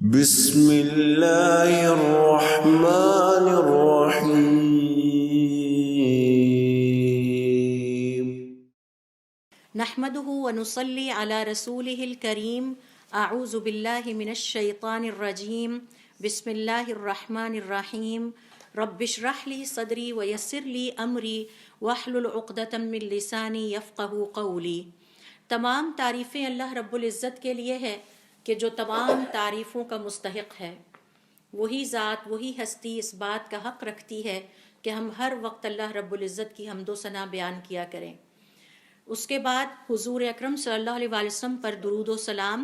بسم اللہ الرحمن الرحیم نحمده ونصلي على رسوله الكريم اعوذ باللہ من الشیطان الرجیم بسم اللہ الرحمن الرحیم رب اشرح لي صدری ویسر لي امری واحلل عقدۃ من لسانی یفقهوا قولی۔ تمام تعریفیں اللہ رب العزت کے لیے ہے کہ جو تمام تعریفوں کا مستحق ہے۔ وہی ذات، وہی ہستی اس بات کا حق رکھتی ہے کہ ہم ہر وقت اللہ رب العزت کی حمد و ثنا بیان کیا کریں۔ اس کے بعد حضور اکرم صلی اللہ علیہ وسلم پر درود و سلام،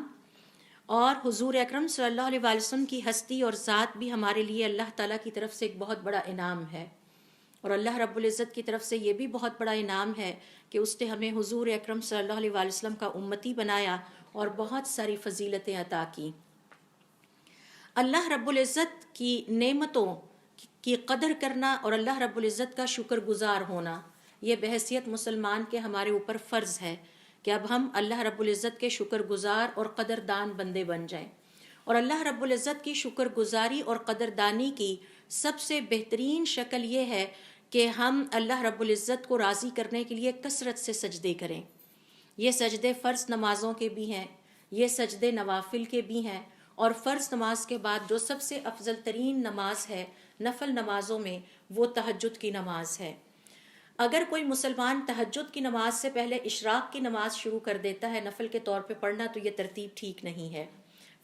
اور حضور اکرم صلی اللہ علیہ وسلم کی ہستی اور ذات بھی ہمارے لیے اللہ تعالیٰ کی طرف سے ایک بہت بڑا انعام ہے، اور اللہ رب العزت کی طرف سے یہ بھی بہت بڑا انعام ہے کہ اس نے ہمیں حضور اکرم صلی اللہ علیہ وسلم کا امتی بنایا اور بہت ساری فضیلتیں عطا کی۔ اللہ رب العزت کی نعمتوں کی قدر کرنا اور اللہ رب العزت کا شکر گزار ہونا، یہ بحیثیت مسلمان کے ہمارے اوپر فرض ہے کہ اب ہم اللہ رب العزت کے شکر گزار اور قدردان بندے بن جائیں۔ اور اللہ رب العزت کی شکر گزاری اور قدردانی کی سب سے بہترین شکل یہ ہے کہ ہم اللہ رب العزت کو راضی کرنے کے لیے کثرت سے سجدے کریں۔ یہ سجدے فرض نمازوں کے بھی ہیں، یہ سجدے نوافل کے بھی ہیں، اور فرض نماز کے بعد جو سب سے افضل ترین نماز ہے نفل نمازوں میں، وہ تہجد کی نماز ہے۔ اگر کوئی مسلمان تہجد کی نماز سے پہلے اشراق کی نماز شروع کر دیتا ہے نفل کے طور پہ پڑھنا، تو یہ ترتیب ٹھیک نہیں ہے۔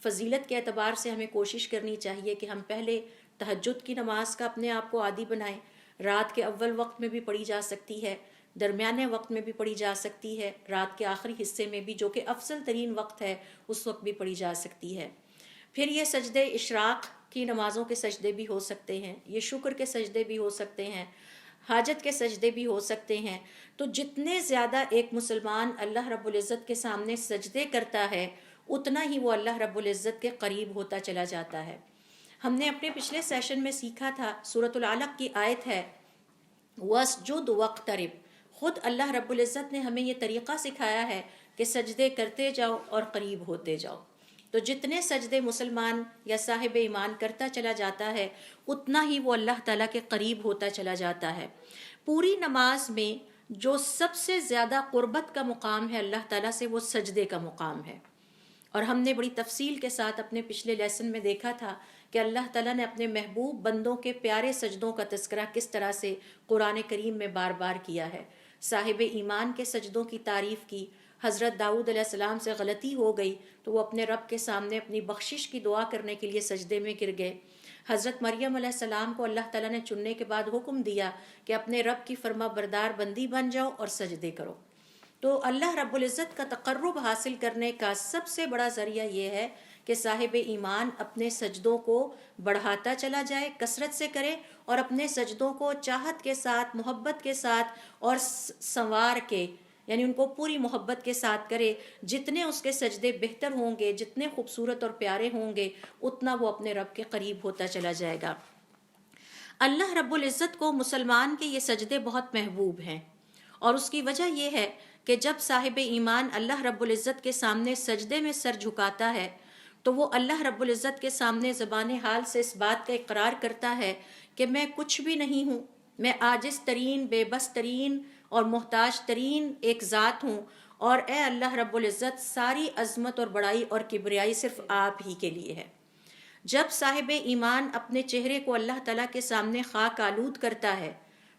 فضیلت کے اعتبار سے ہمیں کوشش کرنی چاہیے کہ ہم پہلے تہجد کی نماز کا اپنے آپ کو عادی بنائیں۔ رات کے اول وقت میں بھی پڑھی جا سکتی ہے، درمیانے وقت میں بھی پڑھی جا سکتی ہے، رات کے آخری حصے میں بھی، جو کہ افضل ترین وقت ہے، اس وقت بھی پڑھی جا سکتی ہے۔ پھر یہ سجدے اشراق کی نمازوں کے سجدے بھی ہو سکتے ہیں، یہ شکر کے سجدے بھی ہو سکتے ہیں، حاجت کے سجدے بھی ہو سکتے ہیں۔ تو جتنے زیادہ ایک مسلمان اللہ رب العزت کے سامنے سجدے کرتا ہے، اتنا ہی وہ اللہ رب العزت کے قریب ہوتا چلا جاتا ہے۔ ہم نے اپنے پچھلے سیشن میں سیکھا تھا، سورۃ العلق کی آیت ہے وَاسْجُدْ وَاقْتَرِب۔ خود اللہ رب العزت نے ہمیں یہ طریقہ سکھایا ہے کہ سجدے کرتے جاؤ اور قریب ہوتے جاؤ۔ تو جتنے سجدے مسلمان یا صاحب ایمان کرتا چلا جاتا ہے، اتنا ہی وہ اللہ تعالیٰ کے قریب ہوتا چلا جاتا ہے۔ پوری نماز میں جو سب سے زیادہ قربت کا مقام ہے اللہ تعالیٰ سے، وہ سجدے کا مقام ہے۔ اور ہم نے بڑی تفصیل کے ساتھ اپنے پچھلے لیسن میں دیکھا تھا کہ اللہ تعالیٰ نے اپنے محبوب بندوں کے پیارے سجدوں کا تذکرہ کس طرح سے قرآن کریم میں بار بار کیا ہے۔ صاحب ایمان کے سجدوں کی تعریف کی۔ حضرت داؤد علیہ السلام سے غلطی ہو گئی تو وہ اپنے رب کے سامنے اپنی بخشش کی دعا کرنے کے لیے سجدے میں گر گئے۔ حضرت مریم علیہ السلام کو اللہ تعالیٰ نے چننے کے بعد حکم دیا کہ اپنے رب کی فرما بردار بندی بن جاؤ اور سجدے کرو۔ تو اللہ رب العزت کا تقرب حاصل کرنے کا سب سے بڑا ذریعہ یہ ہے کہ صاحب ایمان اپنے سجدوں کو بڑھاتا چلا جائے، کثرت سے کرے، اور اپنے سجدوں کو چاہت کے ساتھ، محبت کے ساتھ اور سنوار کے، یعنی ان کو پوری محبت کے ساتھ کرے۔ جتنے اس کے سجدے بہتر ہوں گے، جتنے خوبصورت اور پیارے ہوں گے، اتنا وہ اپنے رب کے قریب ہوتا چلا جائے گا۔ اللہ رب العزت کو مسلمان کے یہ سجدے بہت محبوب ہیں، اور اس کی وجہ یہ ہے کہ جب صاحب ایمان اللہ رب العزت کے سامنے سجدے میں سر جھکاتا ہے، تو وہ اللہ رب العزت کے سامنے زبان حال سے اس بات کا اقرار کرتا ہے کہ میں کچھ بھی نہیں ہوں، میں عاجز ترین، بے بس ترین اور محتاج ترین ایک ذات ہوں، اور اے اللہ رب العزت، ساری عظمت اور بڑائی اور کبریائی صرف آپ ہی کے لیے ہے۔ جب صاحب ایمان اپنے چہرے کو اللہ تعالیٰ کے سامنے خاک آلود کرتا ہے،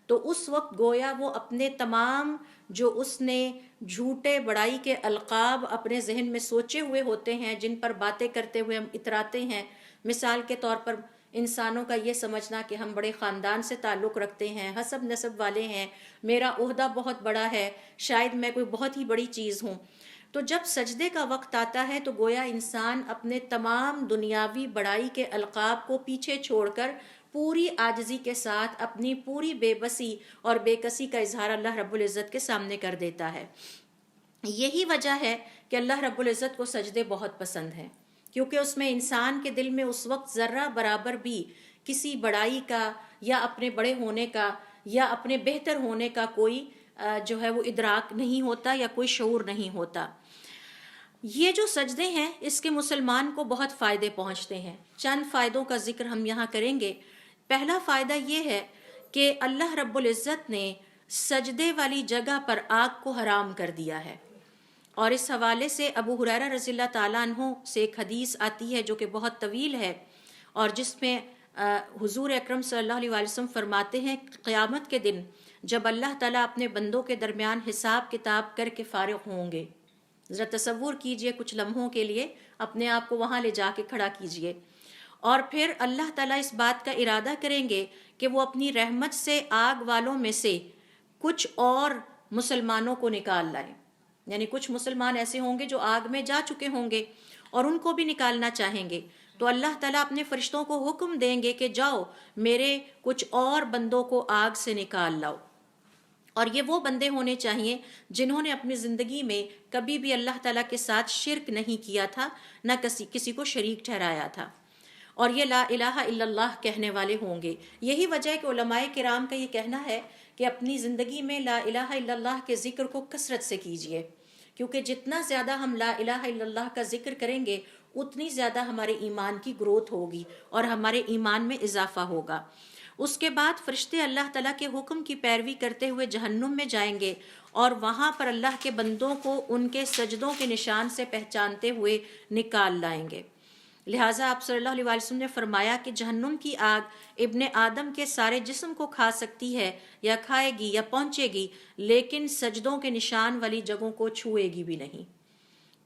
تو اس وقت گویا وہ اپنے تمام جو اس نے جھوٹے بڑائی کے القاب اپنے ذہن میں سوچے ہوئے ہوتے ہیں، جن پر باتیں کرتے ہوئے ہم اتراتے ہیں، مثال کے طور پر انسانوں کا یہ سمجھنا کہ ہم بڑے خاندان سے تعلق رکھتے ہیں، حسب نسب والے ہیں، میرا عہدہ بہت بڑا ہے، شاید میں کوئی بہت ہی بڑی چیز ہوں۔ تو جب سجدے کا وقت آتا ہے تو گویا انسان اپنے تمام دنیاوی بڑائی کے القاب کو پیچھے چھوڑ کر پوری عاجزی کے ساتھ اپنی پوری بے بسی اور بے کسی کا اظہار اللہ رب العزت کے سامنے کر دیتا ہے۔ یہی وجہ ہے کہ اللہ رب العزت کو سجدے بہت پسند ہیں، کیونکہ اس میں انسان کے دل میں اس وقت ذرہ برابر بھی کسی بڑائی کا یا اپنے بڑے ہونے کا یا اپنے بہتر ہونے کا کوئی جو ہے وہ ادراک نہیں ہوتا یا کوئی شعور نہیں ہوتا۔ یہ جو سجدے ہیں اس کے مسلمان کو بہت فائدے پہنچتے ہیں. چند فائدوں کا ذکر ہم یہاں کریں گے. پہلا فائدہ یہ ہے کہ اللہ رب العزت نے سجدے والی جگہ پر آگ کو حرام کر دیا ہے. اور اس حوالے سے ابو ہریرہ رضی اللہ تعالیٰ عنہ سے ایک حدیث آتی ہے جو کہ بہت طویل ہے، اور جس میں حضور اکرم صلی اللہ علیہ وسلم فرماتے ہیں قیامت کے دن جب اللہ تعالیٰ اپنے بندوں کے درمیان حساب کتاب کر کے فارغ ہوں گے، ذرا تصور کیجئے کچھ لمحوں کے لیے، اپنے آپ کو وہاں لے جا کے کھڑا کیجئے، اور پھر اللہ تعالیٰ اس بات کا ارادہ کریں گے کہ وہ اپنی رحمت سے آگ والوں میں سے کچھ اور مسلمانوں کو نکال لائیں. یعنی کچھ مسلمان ایسے ہوں گے جو آگ میں جا چکے ہوں گے اور ان کو بھی نکالنا چاہیں گے، تو اللہ تعالیٰ اپنے فرشتوں کو حکم دیں گے کہ جاؤ میرے کچھ اور بندوں کو آگ سے نکال لاؤ. اور یہ وہ بندے ہونے چاہیے جنہوں نے اپنی زندگی میں کبھی بھی اللہ تعالیٰ کے ساتھ شرک نہیں کیا تھا، نہ کسی کو شریک ٹھہرایا تھا، اور یہ لا الہ الا اللہ کہنے والے ہوں گے. یہی وجہ ہے کہ علماء کرام کا یہ کہنا ہے کہ اپنی زندگی میں لا الہ الا اللہ کے ذکر کو کثرت سے کیجیے، کیونکہ جتنا زیادہ ہم لا الہ الا اللہ کا ذکر کریں گے اتنی زیادہ ہمارے ایمان کی گروتھ ہوگی اور ہمارے ایمان میں اضافہ ہوگا. اس کے بعد فرشتے اللہ تعالیٰ کے حکم کی پیروی کرتے ہوئے جہنم میں جائیں گے اور وہاں پر اللہ کے بندوں کو ان کے سجدوں کے نشان سے پہچانتے ہوئے نکال لائیں گے. لہٰذا آپ صلی اللہ علیہ وسلم نے فرمایا کہ جہنم کی آگ ابن آدم کے سارے جسم کو کھا سکتی ہے یا کھائے گی یا پہنچے گی، لیکن سجدوں کے نشان والی جگہوں کو چھوئے گی بھی نہیں.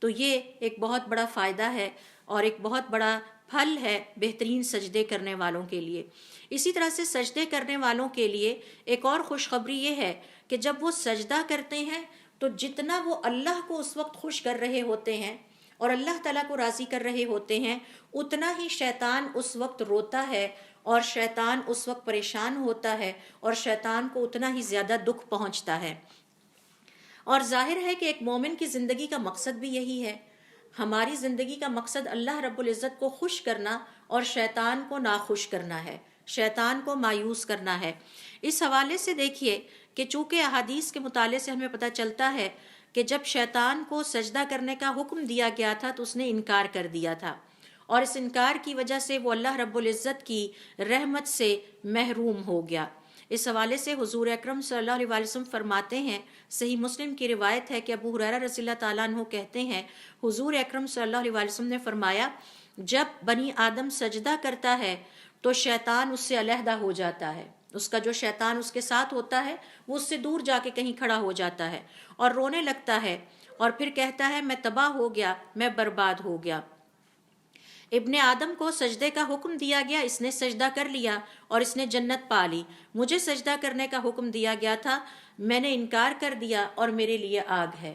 تو یہ ایک بہت بڑا فائدہ ہے اور ایک بہت بڑا پھل ہے بہترین سجدے کرنے والوں کے لیے. اسی طرح سے سجدے کرنے والوں کے لیے ایک اور خوشخبری یہ ہے کہ جب وہ سجدہ کرتے ہیں تو جتنا وہ اللہ کو اس وقت خوش کر رہے ہوتے ہیں اور اللہ تعالیٰ کو راضی کر رہے ہوتے ہیں، اتنا ہی شیطان اس وقت روتا ہے اور شیطان اس وقت پریشان ہوتا ہے اور شیطان کو اتنا ہی زیادہ دکھ پہنچتا ہے. اور ظاہر ہے کہ ایک مومن کی زندگی کا مقصد بھی یہی ہے. ہماری زندگی کا مقصد اللہ رب العزت کو خوش کرنا اور شیطان کو ناخوش کرنا ہے، شیطان کو مایوس کرنا ہے. اس حوالے سے دیکھیے کہ چونکہ احادیث کے مطالعے سے ہمیں پتہ چلتا ہے کہ جب شیطان کو سجدہ کرنے کا حکم دیا گیا تھا تو اس نے انکار کر دیا تھا، اور اس انکار کی وجہ سے وہ اللہ رب العزت کی رحمت سے محروم ہو گیا. اس حوالے سے حضور اکرم صلی اللہ علیہ وسلم فرماتے ہیں، صحیح مسلم کی روایت ہے کہ ابو ہریرہ رضی اللہ تعالیٰ عنہ کہتے ہیں حضور اکرم صلی اللہ علیہ وسلم نے فرمایا جب بنی آدم سجدہ کرتا ہے تو شیطان اس سے علیحدہ ہو جاتا ہے. اس کا جو شیطان اس کے ساتھ ہوتا ہے وہ اس سے دور جا کے کہیں کھڑا ہو جاتا ہے اور رونے لگتا ہے اور پھر کہتا ہے میں تباہ ہو گیا، میں برباد ہو گیا. ابن آدم کو سجدے کا حکم دیا گیا، اس نے سجدہ کر لیا اور اس نے جنت پا لی. مجھے سجدہ کرنے کا حکم دیا گیا تھا، میں نے انکار کر دیا اور میرے لیے آگ ہے.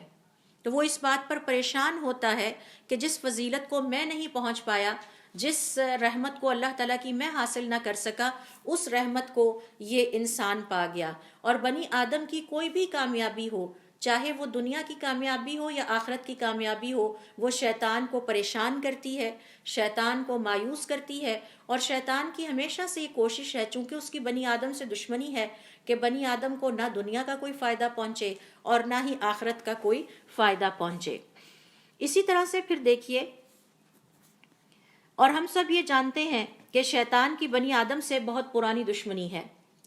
تو وہ اس بات پر پریشان ہوتا ہے کہ جس فضیلت کو میں نہیں پہنچ پایا، جس رحمت کو اللہ تعالیٰ کی میں حاصل نہ کر سکا، اس رحمت کو یہ انسان پا گیا. اور بنی آدم کی کوئی بھی کامیابی ہو، چاہے وہ دنیا کی کامیابی ہو یا آخرت کی کامیابی ہو، وہ شیطان کو پریشان کرتی ہے، شیطان کو مایوس کرتی ہے. اور شیطان کی ہمیشہ سے یہ کوشش ہے، چونکہ اس کی بنی آدم سے دشمنی ہے، کہ بنی آدم کو نہ دنیا کا کوئی فائدہ پہنچے اور نہ ہی آخرت کا کوئی فائدہ پہنچے. اسی طرح سے پھر دیکھیے، اور ہم سب یہ جانتے ہیں کہ شیطان کی بنی آدم سے بہت پرانی دشمنی ہے،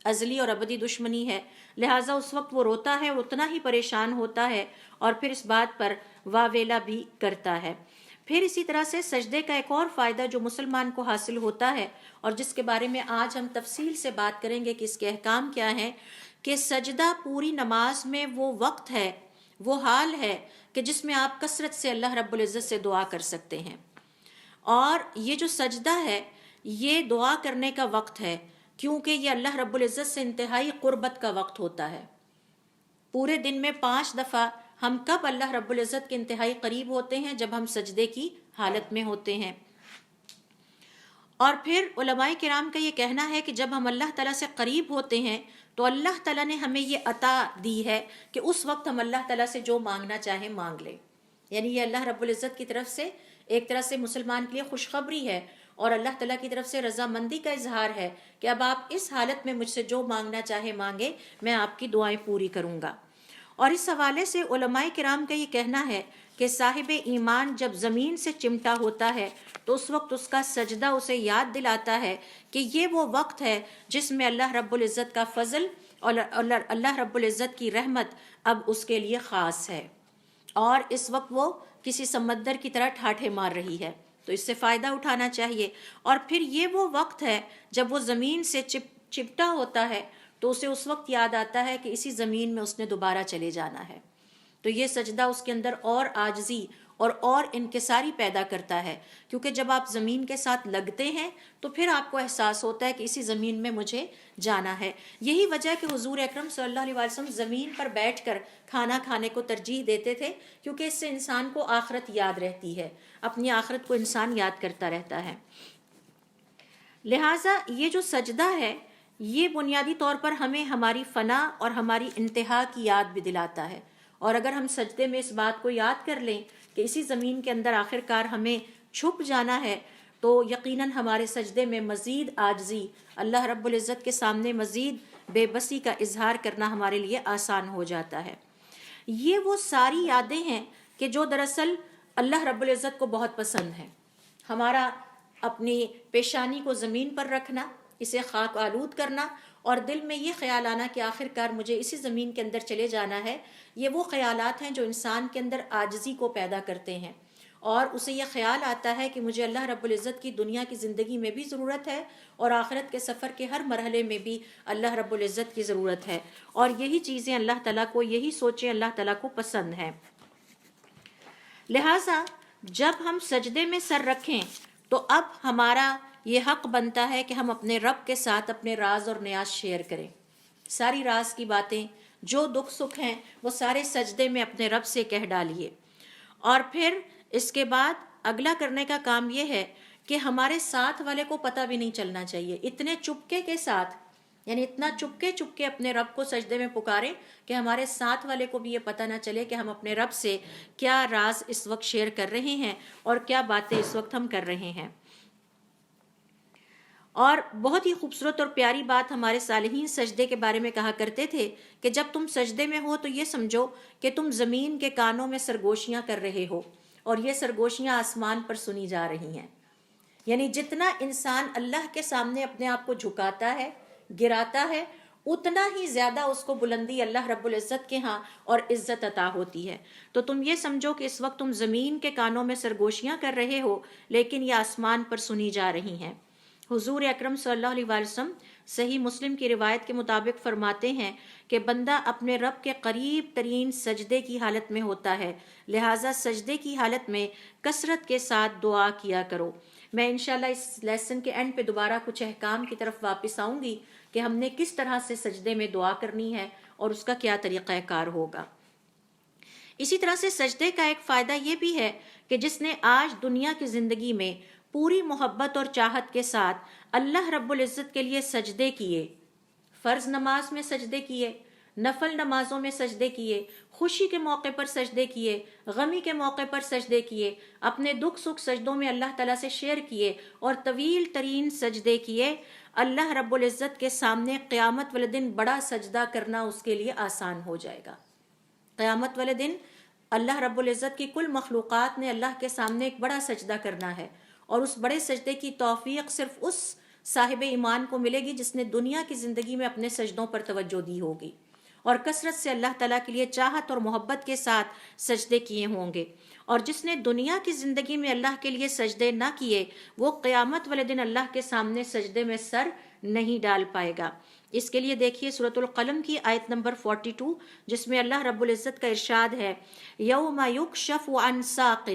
ازلی اور ابدی دشمنی ہے. لہٰذا اس وقت وہ روتا ہے، اتنا ہی پریشان ہوتا ہے اور پھر اس بات پر واویلا بھی کرتا ہے. پھر اسی طرح سے سجدے کا ایک اور فائدہ جو مسلمان کو حاصل ہوتا ہے اور جس کے بارے میں آج ہم تفصیل سے بات کریں گے کہ اس کے احکام کیا ہیں، کہ سجدہ پوری نماز میں وہ وقت ہے، وہ حال ہے کہ جس میں آپ کثرت سے اللہ رب العزت سے دعا کر سکتے ہیں. اور یہ جو سجدہ ہے یہ دعا کرنے کا وقت ہے، کیونکہ یہ اللہ رب العزت سے انتہائی قربت کا وقت ہوتا ہے. پورے دن میں 5 دفعہ ہم کب اللہ رب العزت کے انتہائی قریب ہوتے ہیں؟ جب ہم سجدے کی حالت میں ہوتے ہیں. اور پھر علماء کرام کا یہ کہنا ہے کہ جب ہم اللہ تعالیٰ سے قریب ہوتے ہیں تو اللہ تعالیٰ نے ہمیں یہ عطا دی ہے کہ اس وقت ہم اللہ تعالیٰ سے جو مانگنا چاہیں مانگ لیں. یعنی یہ اللہ رب العزت کی طرف سے ایک طرح سے مسلمان کے لیے خوشخبری ہے اور اللہ تعالیٰ کی طرف سے رضامندی کا اظہار ہے کہ اب آپ اس حالت میں مجھ سے جو مانگنا چاہے مانگے، میں آپ کی دعائیں پوری کروں گا. اور اس حوالے سے علماء کرام کا یہ کہنا ہے کہ صاحب ایمان جب زمین سے چمٹا ہوتا ہے تو اس وقت اس کا سجدہ اسے یاد دلاتا ہے کہ یہ وہ وقت ہے جس میں اللہ رب العزت کا فضل اور اللہ رب العزت کی رحمت اب اس کے لیے خاص ہے، اور اس وقت وہ کسی سمندر کی طرح ٹھاٹھے مار رہی ہے، تو اس سے فائدہ اٹھانا چاہیے۔ اور پھر یہ وہ وقت ہے جب وہ زمین سے چپٹا ہوتا ہے تو اسے اس وقت یاد آتا ہے کہ اسی زمین میں اس نے دوبارہ چلے جانا ہے، تو یہ سجدہ اس کے اندر اور عاجزی اور انکساری پیدا کرتا ہے، کیونکہ جب آپ زمین کے ساتھ لگتے ہیں تو پھر آپ کو احساس ہوتا ہے کہ اسی زمین میں مجھے جانا ہے۔ یہی وجہ ہے کہ حضور اکرم صلی اللہ علیہ وسلم زمین پر بیٹھ کر کھانا کھانے کو ترجیح دیتے تھے، کیونکہ اس سے انسان کو آخرت یاد رہتی ہے، اپنی آخرت کو انسان یاد کرتا رہتا ہے۔ لہٰذا یہ جو سجدہ ہے یہ بنیادی طور پر ہمیں ہماری فنا اور ہماری انتہا کی یاد بھی دلاتا ہے، اور اگر ہم سجدے میں اس بات کو یاد کر لیں کہ اسی زمین کے اندر آخر کار ہمیں چھپ جانا ہے، تو یقیناً ہمارے سجدے میں مزید عاجزی، اللہ رب العزت کے سامنے مزید بے بسی کا اظہار کرنا ہمارے لیے آسان ہو جاتا ہے۔ یہ وہ ساری یادیں ہیں کہ جو دراصل اللہ رب العزت کو بہت پسند ہیں۔ ہمارا اپنی پیشانی کو زمین پر رکھنا، اسے خاک آلود کرنا، اور دل میں یہ خیال آنا کہ آخر کار مجھے اسی زمین کے اندر چلے جانا ہے، یہ وہ خیالات ہیں جو انسان کے اندر عاجزی کو پیدا کرتے ہیں، اور اسے یہ خیال آتا ہے کہ مجھے اللہ رب العزت کی دنیا کی زندگی میں بھی ضرورت ہے، اور آخرت کے سفر کے ہر مرحلے میں بھی اللہ رب العزت کی ضرورت ہے، اور یہی چیزیں اللہ تعالیٰ کو، یہی سوچیں اللہ تعالیٰ کو پسند ہیں۔ لہٰذا جب ہم سجدے میں سر رکھیں تو اب ہمارا یہ حق بنتا ہے کہ ہم اپنے رب کے ساتھ اپنے راز اور نیاز شیئر کریں، ساری راز کی باتیں، جو دکھ سکھ ہیں وہ سارے سجدے میں اپنے رب سے کہہ ڈالیے۔ اور پھر اس کے بعد اگلا کرنے کا کام یہ ہے کہ ہمارے ساتھ والے کو پتہ بھی نہیں چلنا چاہیے، اتنے چپکے کے ساتھ، یعنی اتنا چپکے اپنے رب کو سجدے میں پکاریں کہ ہمارے ساتھ والے کو بھی یہ پتہ نہ چلے کہ ہم اپنے رب سے کیا راز اس وقت شیئر کر رہے ہیں اور کیا باتیں اس وقت ہم کر رہے ہیں۔ اور بہت ہی خوبصورت اور پیاری بات ہمارے صالحین سجدے کے بارے میں کہا کرتے تھے کہ جب تم سجدے میں ہو تو یہ سمجھو کہ تم زمین کے کانوں میں سرگوشیاں کر رہے ہو، اور یہ سرگوشیاں آسمان پر سنی جا رہی ہیں۔ یعنی جتنا انسان اللہ کے سامنے اپنے آپ کو جھکاتا ہے، گراتا ہے، اتنا ہی زیادہ اس کو بلندی اللہ رب العزت کے ہاں اور عزت عطا ہوتی ہے۔ تو تم یہ سمجھو کہ اس وقت تم زمین کے کانوں میں سرگوشیاں کر رہے ہو، لیکن یہ آسمان پر سنی جا رہی ہیں۔ حضور اکرم صلی اللہ علیہ وسلم صحیح مسلم کی روایت کے مطابق فرماتے ہیں کہ بندہ اپنے رب کے قریب ترین سجدے کی حالت میں ہوتا ہے، لہٰذا سجدے کی حالت میں کثرت کے ساتھ دعا کیا کرو۔ میں انشاءاللہ اس لیسن کے اینڈ پہ دوبارہ کچھ احکام کی طرف واپس آؤں گی کہ ہم نے کس طرح سے سجدے میں دعا کرنی ہے اور اس کا کیا طریقہ کار ہوگا۔ اسی طرح سے سجدے کا ایک فائدہ یہ بھی ہے کہ جس نے آج دنیا کی زندگی میں پوری محبت اور چاہت کے ساتھ اللہ رب العزت کے لیے سجدے کیے، فرض نماز میں سجدے کیے، نفل نمازوں میں سجدے کیے، خوشی کے موقع پر سجدے کیے، غمی کے موقع پر سجدے کیے، اپنے دکھ سکھ سجدوں میں اللہ تعالیٰ سے شیئر کیے اور طویل ترین سجدے کیے، اللہ رب العزت کے سامنے قیامت والے دن بڑا سجدہ کرنا اس کے لیے آسان ہو جائے گا۔ قیامت والے دن اللہ رب العزت کی کل مخلوقات نے اللہ کے سامنے ایک بڑا سجدہ کرنا ہے، اور اس بڑے سجدے کی توفیق صرف اس صاحب ایمان کو ملے گی جس نے دنیا کی زندگی میں اپنے سجدوں پر توجہ دی ہوگی اور کثرت سے اللہ تعالیٰ کے لیے چاہت اور محبت کے ساتھ سجدے کیے ہوں گے۔ اور جس نے دنیا کی زندگی میں اللہ کے لیے سجدے نہ کیے، وہ قیامت والے دن اللہ کے سامنے سجدے میں سر نہیں ڈال پائے گا۔ اس کے لیے دیکھیے سورۃ القلم کی آیت نمبر 42، جس میں اللہ رب العزت کا ارشاد ہے، یوم یکشف عن ساق،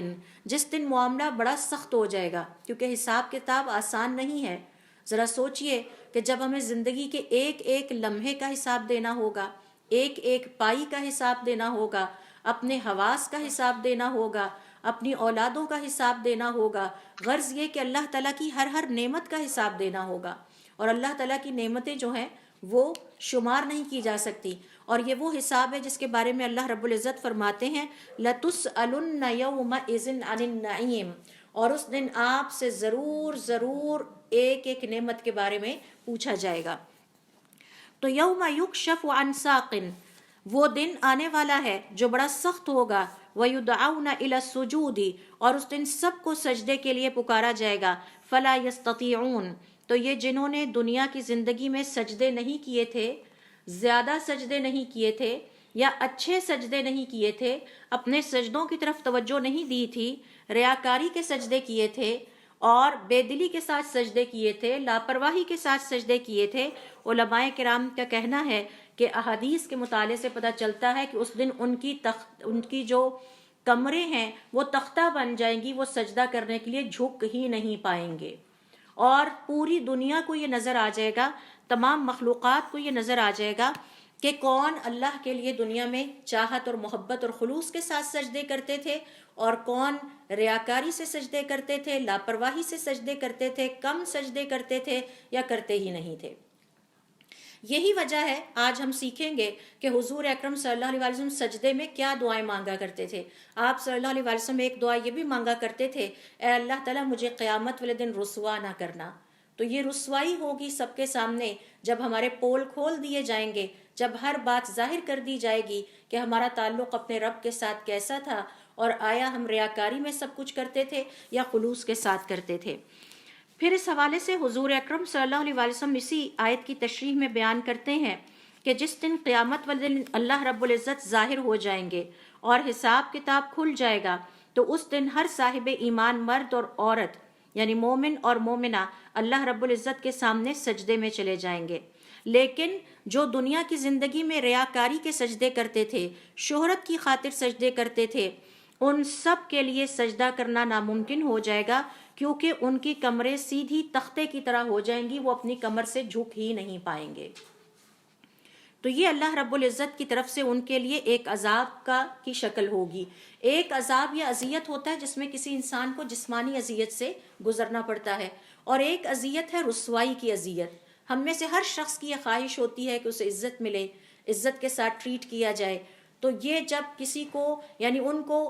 جس دن معاملہ بڑا سخت ہو جائے گا، کیونکہ حساب کتاب آسان نہیں ہے۔ ذرا سوچئے کہ جب ہمیں زندگی کے ایک ایک لمحے کا حساب دینا ہوگا، ایک ایک پائی کا حساب دینا ہوگا، اپنے حواس کا حساب دینا ہوگا، اپنی اولادوں کا حساب دینا ہوگا، غرض یہ کہ اللہ تعالیٰ کی ہر ہر نعمت کا حساب دینا ہوگا، اور اللہ تعالیٰ کی نعمتیں جو ہیں وہ شمار نہیں کی جا سکتی، اور یہ وہ حساب ہے جس کے بارے میں اللہ رب العزت فرماتے ہیں لَتُسْأَلُنَّ يَوْمَئِذٍ عَنِ النَّعِيمِ، اور اس دن آپ سے ضرور ایک ایک نعمت کے بارے میں پوچھا جائے گا۔ تو یوم یکشف عن ساق، وہ دن آنے والا ہے جو بڑا سخت ہوگا، وَيُدْعَوْنَ إِلَى السُّجُودِ، اور اس دن سب کو سجدے کے لیے پکارا جائے گا، فَلَا يَسْتَطِيعُونَ، تو یہ جنہوں نے دنیا کی زندگی میں سجدے نہیں کیے تھے، زیادہ سجدے نہیں کیے تھے یا اچھے سجدے نہیں کیے تھے، اپنے سجدوں کی طرف توجہ نہیں دی تھی، ریاکاری کے سجدے کیے تھے اور بے دلی کے ساتھ سجدے کیے تھے، لاپرواہی کے ساتھ سجدے کیے تھے، علماء کرام کا کہنا ہے کہ احادیث کے مطالعے سے پتہ چلتا ہے کہ اس دن ان کی جو کمرے ہیں وہ تختہ بن جائیں گی، وہ سجدہ کرنے کے لیے جھک ہی نہیں پائیں گے، اور پوری دنیا کو یہ نظر آ جائے گا، تمام مخلوقات کو یہ نظر آ جائے گا کہ کون اللہ کے لیے دنیا میں چاہت اور محبت اور خلوص کے ساتھ سجدے کرتے تھے اور کون ریاکاری سے سجدے کرتے تھے، لاپرواہی سے سجدے کرتے تھے، کم سجدے کرتے تھے یا کرتے ہی نہیں تھے۔ یہی وجہ ہے آج ہم سیکھیں گے کہ حضور اکرم صلی اللہ علیہ وسلم سجدے میں کیا دعائیں مانگا کرتے تھے۔ آپ صلی اللہ علیہ وسلم ایک دعا یہ بھی مانگا کرتے تھے، اے اللہ تعالیٰ مجھے قیامت والے دن رسوا نہ کرنا۔ تو یہ رسوائی ہوگی سب کے سامنے جب ہمارے پول کھول دیے جائیں گے، جب ہر بات ظاہر کر دی جائے گی کہ ہمارا تعلق اپنے رب کے ساتھ کیسا تھا اور آیا ہم ریاکاری میں سب کچھ کرتے تھے یا خلوص کے ساتھ کرتے تھے۔ پھر اس حوالے سے حضور اکرم صلی اللہ علیہ وسلم اسی آیت کی تشریح میں بیان کرتے ہیں کہ جس دن قیامت والے دن اللہ رب العزت ظاہر ہو جائیں گے اور حساب کتاب کھل جائے گا، تو اس دن ہر صاحب ایمان مرد اور عورت یعنی مومن اور مومنہ اللہ رب العزت کے سامنے سجدے میں چلے جائیں گے۔ لیکن جو دنیا کی زندگی میں ریاکاری کے سجدے کرتے تھے، شہرت کی خاطر سجدے کرتے تھے، ان سب کے لیے سجدہ کرنا ناممکن ہو جائے گا، کیونکہ ان کی کمریں سیدھی تختے کی طرح ہو جائیں گی، وہ اپنی کمر سے جھک ہی نہیں پائیں گے۔ تو یہ اللہ رب العزت کی طرف سے ان کے لیے ایک عذاب کی شکل ہوگی۔ ایک عذاب یا اذیت ہوتا ہے جس میں کسی انسان کو جسمانی اذیت سے گزرنا پڑتا ہے، اور ایک اذیت ہے رسوائی کی اذیت۔ ہم میں سے ہر شخص کی یہ خواہش ہوتی ہے کہ اسے عزت ملے، عزت کے ساتھ ٹریٹ کیا جائے۔ تو یہ جب کسی کو یعنی ان کو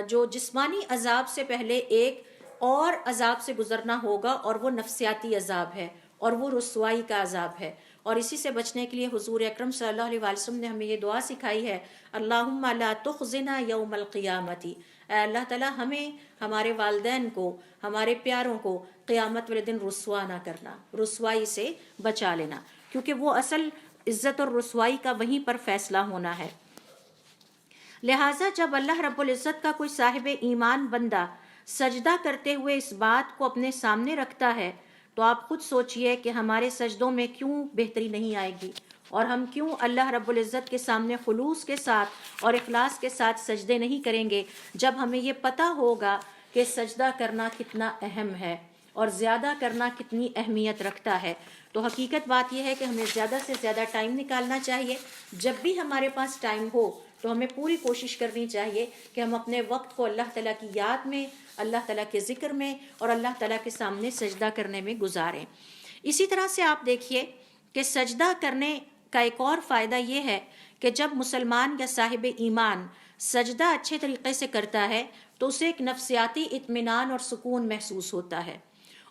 جو جسمانی عذاب سے پہلے ایک اور عذاب سے گزرنا ہوگا، اور وہ نفسیاتی عذاب ہے اور وہ رسوائی کا عذاب ہے، اور اسی سے بچنے کے لیے حضور اکرم صلی اللہ علیہ وسلم نے ہمیں یہ دعا سکھائی ہے، اللہم لا تخزنا یوم القیامت، اے اللہ تعالیٰ ہمیں، ہمارے والدین کو، ہمارے پیاروں کو قیامت والے دن رسوا نہ کرنا، رسوائی سے بچا لینا، کیونکہ وہ اصل عزت اور رسوائی کا وہیں پر فیصلہ ہونا ہے۔ لہٰذا جب اللہ رب العزت کا کوئی صاحب ایمان بندہ سجدہ کرتے ہوئے اس بات کو اپنے سامنے رکھتا ہے، تو آپ خود سوچئے کہ ہمارے سجدوں میں کیوں بہتری نہیں آئے گی، اور ہم کیوں اللہ رب العزت کے سامنے خلوص کے ساتھ اور اخلاص کے ساتھ سجدے نہیں کریں گے، جب ہمیں یہ پتہ ہوگا کہ سجدہ کرنا کتنا اہم ہے اور زیادہ کرنا کتنی اہمیت رکھتا ہے۔ تو حقیقت بات یہ ہے کہ ہمیں زیادہ سے زیادہ ٹائم نکالنا چاہیے۔ جب بھی ہمارے پاس ٹائم ہو تو ہمیں پوری کوشش کرنی چاہیے کہ ہم اپنے وقت کو اللہ تعالیٰ کی یاد میں، اللہ تعالیٰ کے ذکر میں اور اللہ تعالیٰ کے سامنے سجدہ کرنے میں گزاریں۔ اسی طرح سے آپ دیکھیے کہ سجدہ کرنے کا ایک اور فائدہ یہ ہے کہ جب مسلمان یا صاحب ایمان سجدہ اچھے طریقے سے کرتا ہے تو اسے ایک نفسیاتی اطمینان اور سکون محسوس ہوتا ہے،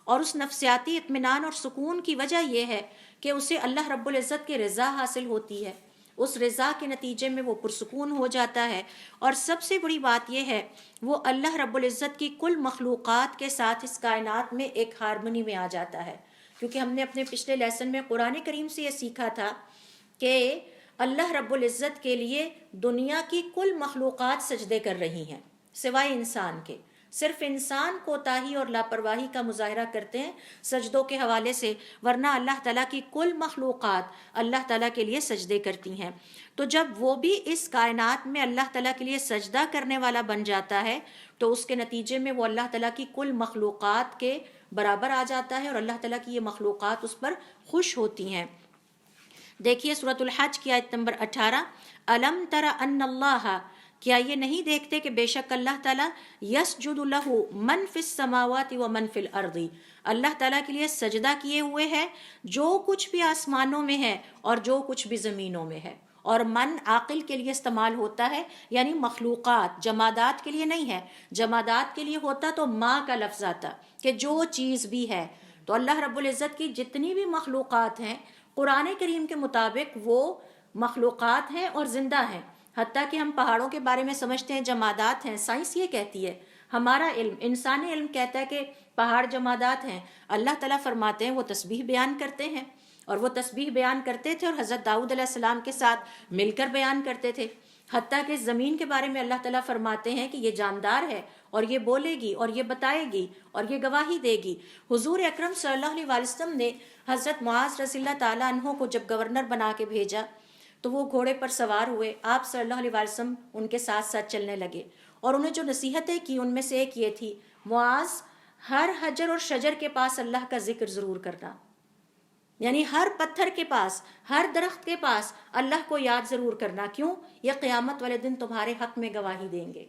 اور اس نفسیاتی اطمینان اور سکون کی وجہ یہ ہے کہ اسے اللہ رب العزت کی رضا حاصل ہوتی ہے، اس رضا کے نتیجے میں وہ پرسکون ہو جاتا ہے، اور سب سے بڑی بات یہ ہے وہ اللہ رب العزت کی کل مخلوقات کے ساتھ اس کائنات میں ایک ہارمنی میں آ جاتا ہے، کیونکہ ہم نے اپنے پچھلے لیسن میں قرآن کریم سے یہ سیکھا تھا کہ اللہ رب العزت کے لیے دنیا کی کل مخلوقات سجدے کر رہی ہیں سوائے انسان کے، صرف انسان کوتاہی اور لاپرواہی کا مظاہرہ کرتے ہیں سجدوں کے حوالے سے، ورنہ اللہ تعالیٰ کی کل مخلوقات اللہ تعالیٰ کے لیے سجدے کرتی ہیں۔ تو جب وہ بھی اس کائنات میں اللہ تعالیٰ کے لیے سجدہ کرنے والا بن جاتا ہے تو اس کے نتیجے میں وہ اللہ تعالیٰ کی کل مخلوقات کے برابر آ جاتا ہے، اور اللہ تعالیٰ کی یہ مخلوقات اس پر خوش ہوتی ہیں۔ دیکھیے سورۃ الحج کی آیت نمبر 18، الم تر ان اللہ، کیا یہ نہیں دیکھتے کہ بے شک اللہ تعالیٰ یسجد لہ من فی السماوات و من فی الارض، اللہ تعالیٰ کے لیے سجدہ کیے ہوئے ہے جو کچھ بھی آسمانوں میں ہے اور جو کچھ بھی زمینوں میں ہے، اور من عاقل کے لیے استعمال ہوتا ہے، یعنی مخلوقات، جمادات کے لیے نہیں ہے، جمادات کے لیے ہوتا تو ما کا لفظ آتا کہ جو چیز بھی ہے۔ تو اللہ رب العزت کی جتنی بھی مخلوقات ہیں قرآن کریم کے مطابق وہ مخلوقات ہیں اور زندہ ہیں، حتیٰ کہ ہم پہاڑوں کے بارے میں سمجھتے ہیں جمادات ہیں، سائنس یہ کہتی ہے، ہمارا علم انسانی علم کہتا ہے کہ پہاڑ جمادات ہیں، اللہ تعالیٰ فرماتے ہیں وہ تسبیح بیان کرتے ہیں، اور وہ تسبیح بیان کرتے تھے اور حضرت داؤد علیہ السلام کے ساتھ مل کر بیان کرتے تھے، حتیٰ کہ زمین کے بارے میں اللہ تعالیٰ فرماتے ہیں کہ یہ جاندار ہے اور یہ بولے گی اور یہ بتائے گی اور یہ گواہی دے گی۔ حضور اکرم صلی اللہ علیہ وسلم نے حضرت معاذ رضی اللہ تعالیٰ عنہ کو جب گورنر بنا کے بھیجا تو وہ گھوڑے پر سوار ہوئے، آپ صلی اللہ علیہ وسلم ان کے ساتھ ساتھ چلنے لگے، اور انہیں جو نصیحتیں کی ان میں سے ایک یہ تھی، معاذ ہر حجر اور شجر کے پاس اللہ کا ذکر ضرور کرنا، یعنی ہر پتھر کے پاس، ہر درخت کے پاس اللہ کو یاد ضرور کرنا، کیوں؟ یہ قیامت والے دن تمہارے حق میں گواہی دیں گے۔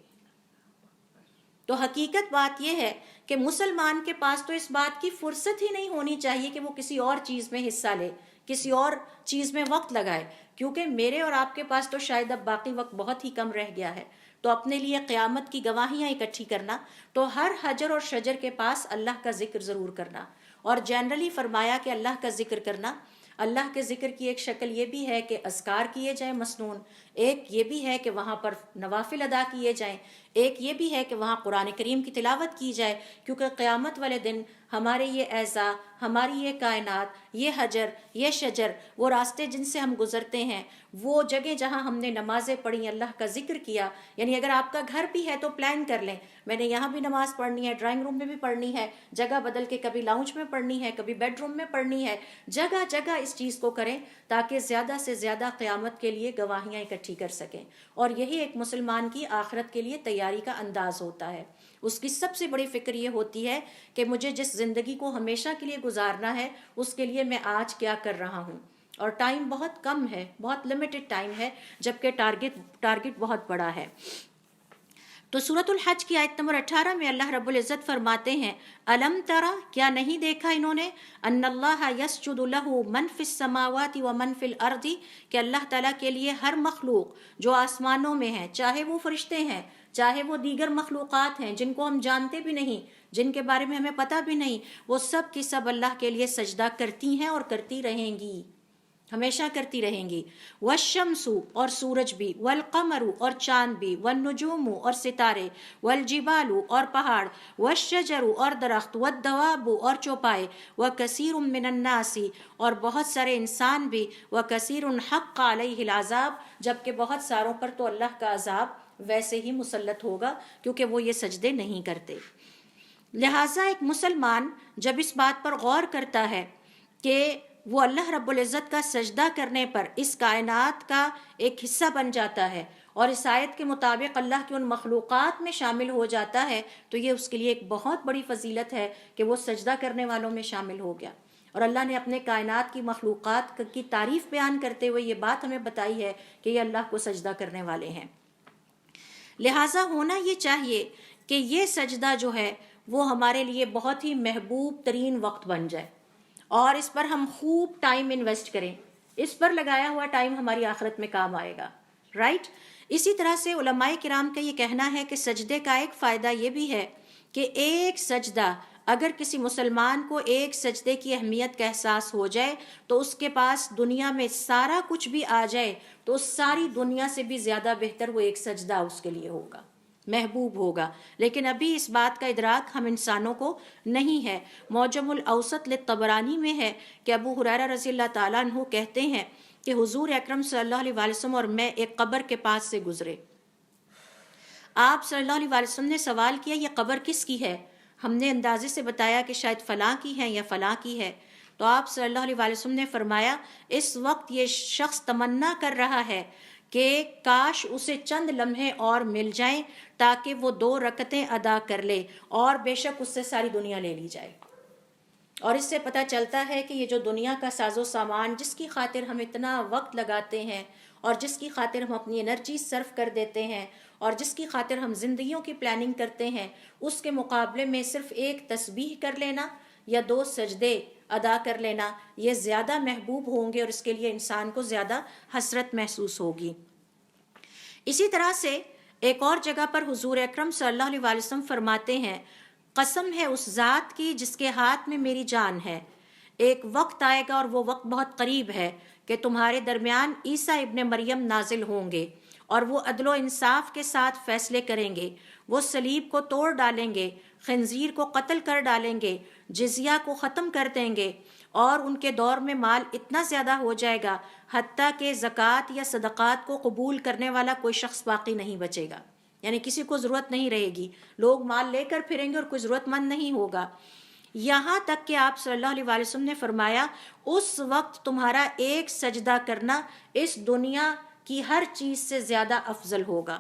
تو حقیقت بات یہ ہے کہ مسلمان کے پاس تو اس بات کی فرصت ہی نہیں ہونی چاہیے کہ وہ کسی اور چیز میں حصہ لے، کسی اور چیز میں وقت لگائے، کیونکہ میرے اور آپ کے پاس تو شاید اب باقی وقت بہت ہی کم رہ گیا ہے۔ تو اپنے لیے قیامت کی گواہیاں اکٹھی کرنا، تو ہر حجر اور شجر کے پاس اللہ کا ذکر ضرور کرنا، اور جنرلی فرمایا کہ اللہ کا ذکر کرنا، اللہ کے ذکر کی ایک شکل یہ بھی ہے کہ اذکار کیے جائیں مسنون، ایک یہ بھی ہے کہ وہاں پر نوافل ادا کیے جائیں، ایک یہ بھی ہے کہ وہاں قرآن کریم کی تلاوت کی جائے، کیونکہ قیامت والے دن ہمارے یہ اعضاء، ہماری یہ کائنات، یہ حجر، یہ شجر، وہ راستے جن سے ہم گزرتے ہیں، وہ جگہ جہاں ہم نے نمازیں پڑھی، اللہ کا ذکر کیا، یعنی اگر آپ کا گھر بھی ہے تو پلان کر لیں، میں نے یہاں بھی نماز پڑھنی ہے، ڈرائنگ روم میں بھی پڑھنی ہے، جگہ بدل کے کبھی لاؤنج میں پڑھنی ہے، کبھی بیڈ روم میں پڑھنی ہے، جگہ جگہ اس چیز کو کریں تاکہ زیادہ سے زیادہ قیامت کے لیے گواہیاں اکٹھی کر سکیں، اور یہی ایک مسلمان کی آخرت کے لیے تیاری کا انداز ہوتا ہے۔ اس کی سب سے بڑی فکر یہ ہوتی ہے کہ مجھے جس زندگی کو ہمیشہ کے لیے گزارنا ہے اس کے لیے میں آج کیا کر رہا ہوں، اور ٹائم بہت کم ہے، بہت لمیٹڈ ٹائم ہے، جبکہ ٹارگٹ بہت بڑا ہے۔ تو سورۃ الحج کی آیت نمبر 18 میں اللہ رب العزت فرماتے ہیں، الم ترى، کیا نہیں دیکھا انہوں نے، ان اللہ یسجد له من فی السماوات ومن فی الارض، کہ اللہ تعالیٰ کے لیے ہر مخلوق جو آسمانوں میں ہے، چاہے وہ فرشتے ہیں، چاہے وہ دیگر مخلوقات ہیں جن کو ہم جانتے بھی نہیں، جن کے بارے میں ہمیں پتہ بھی نہیں، وہ سب کی سب اللہ کے لیے سجدہ کرتی ہیں اور کرتی رہیں گی، ہمیشہ کرتی رہیں گی۔ والشمس، اور سورج بھی، والقمر، اور چاند بھی، والنجوم، اور ستارے، والجبال، اور پہاڑ، والشجر، اور درخت، والدواب، اور چوپائے، وکثیر من الناس، اور بہت سارے انسان بھی، وکثیر حق علیہ العذاب، جبکہ بہت ساروں پر تو اللہ کا عذاب ویسے ہی مسلط ہوگا کیونکہ وہ یہ سجدے نہیں کرتے۔ لہٰذا ایک مسلمان جب اس بات پر غور کرتا ہے کہ وہ اللہ رب العزت کا سجدہ کرنے پر اس کائنات کا ایک حصہ بن جاتا ہے اور اس آیت کے مطابق اللہ کی ان مخلوقات میں شامل ہو جاتا ہے، تو یہ اس کے لیے ایک بہت بڑی فضیلت ہے کہ وہ سجدہ کرنے والوں میں شامل ہو گیا۔ اور اللہ نے اپنے کائنات کی مخلوقات کی تعریف بیان کرتے ہوئے یہ بات ہمیں بتائی ہے کہ یہ اللہ کو سجدہ کرنے والے ہیں۔ لہٰذا ہونا یہ چاہیے کہ یہ سجدہ جو ہے وہ ہمارے لیے بہت ہی محبوب ترین وقت بن جائے، اور اس پر ہم خوب ٹائم انویسٹ کریں، اس پر لگایا ہوا ٹائم ہماری آخرت میں کام آئے گا، رائٹ؟ اسی طرح سے علماء کرام کا یہ کہنا ہے کہ سجدے کا ایک فائدہ یہ بھی ہے کہ ایک سجدہ، اگر کسی مسلمان کو ایک سجدے کی اہمیت کا احساس ہو جائے تو اس کے پاس دنیا میں سارا کچھ بھی آ جائے تو اس ساری دنیا سے بھی زیادہ بہتر وہ ایک سجدہ اس کے لیے ہوگا، محبوب ہوگا۔ لیکن ابھی اس بات کا ادراک ہم انسانوں کو نہیں ہے۔ معجم الاوسط للطبرانی میں ہے کہ ابو ہریرہ رضی اللہ تعالیٰ عنہ کہتے ہیں کہ حضور اکرم صلی اللہ علیہ وسلم اور میں ایک قبر کے پاس سے گزرے، آپ صلی اللہ علیہ وسلم نے سوال کیا یہ قبر کس کی ہے؟ ہم نے اندازے سے بتایا کہ شاید فلاں کی ہے یا فلاں کی ہے، تو آپ صلی اللہ علیہ وسلم نے فرمایا اس وقت یہ شخص تمنا کر رہا ہے کہ کاش اسے چند لمحے اور مل جائیں تاکہ وہ 2 رکعتیں ادا کر لے، اور بے شک اس سے ساری دنیا لے لی جائے۔ اور اس سے پتہ چلتا ہے کہ یہ جو دنیا کا ساز و سامان جس کی خاطر ہم اتنا وقت لگاتے ہیں اور جس کی خاطر ہم اپنی انرجی صرف کر دیتے ہیں اور جس کی خاطر ہم زندگیوں کی پلاننگ کرتے ہیں، اس کے مقابلے میں صرف ایک تسبیح کر لینا یا 2 سجدے ادا کر لینا یہ زیادہ محبوب ہوں گے، اور اس کے لیے انسان کو زیادہ حسرت محسوس ہوگی۔ اسی طرح سے ایک اور جگہ پر حضور اکرم صلی اللہ علیہ وسلم فرماتے ہیں، قسم ہے اس ذات کی جس کے ہاتھ میں میری جان ہے، ایک وقت آئے گا اور وہ وقت بہت قریب ہے کہ تمہارے درمیان عیسیٰ ابن مریم نازل ہوں گے اور وہ عدل و انصاف کے ساتھ فیصلے کریں گے. وہ صلیب کو توڑ ڈالیں گے، خنزیر کو قتل کر ڈالیں گے، جزیہ کو ختم کر دیں گے، اور ان کے دور میں مال اتنا زیادہ ہو جائے گا حتیٰ کہ زکوٰۃ یا صدقات کو قبول کرنے والا کوئی شخص باقی نہیں بچے گا. یعنی کسی کو ضرورت نہیں رہے گی، لوگ مال لے کر پھریں گے اور کوئی ضرورت مند نہیں ہوگا. یہاں تک کہ آپ صلی اللہ علیہ وسلم نے فرمایا اس وقت تمہارا ایک سجدہ کرنا اس دنیا کی ہر چیز سے زیادہ افضل ہوگا.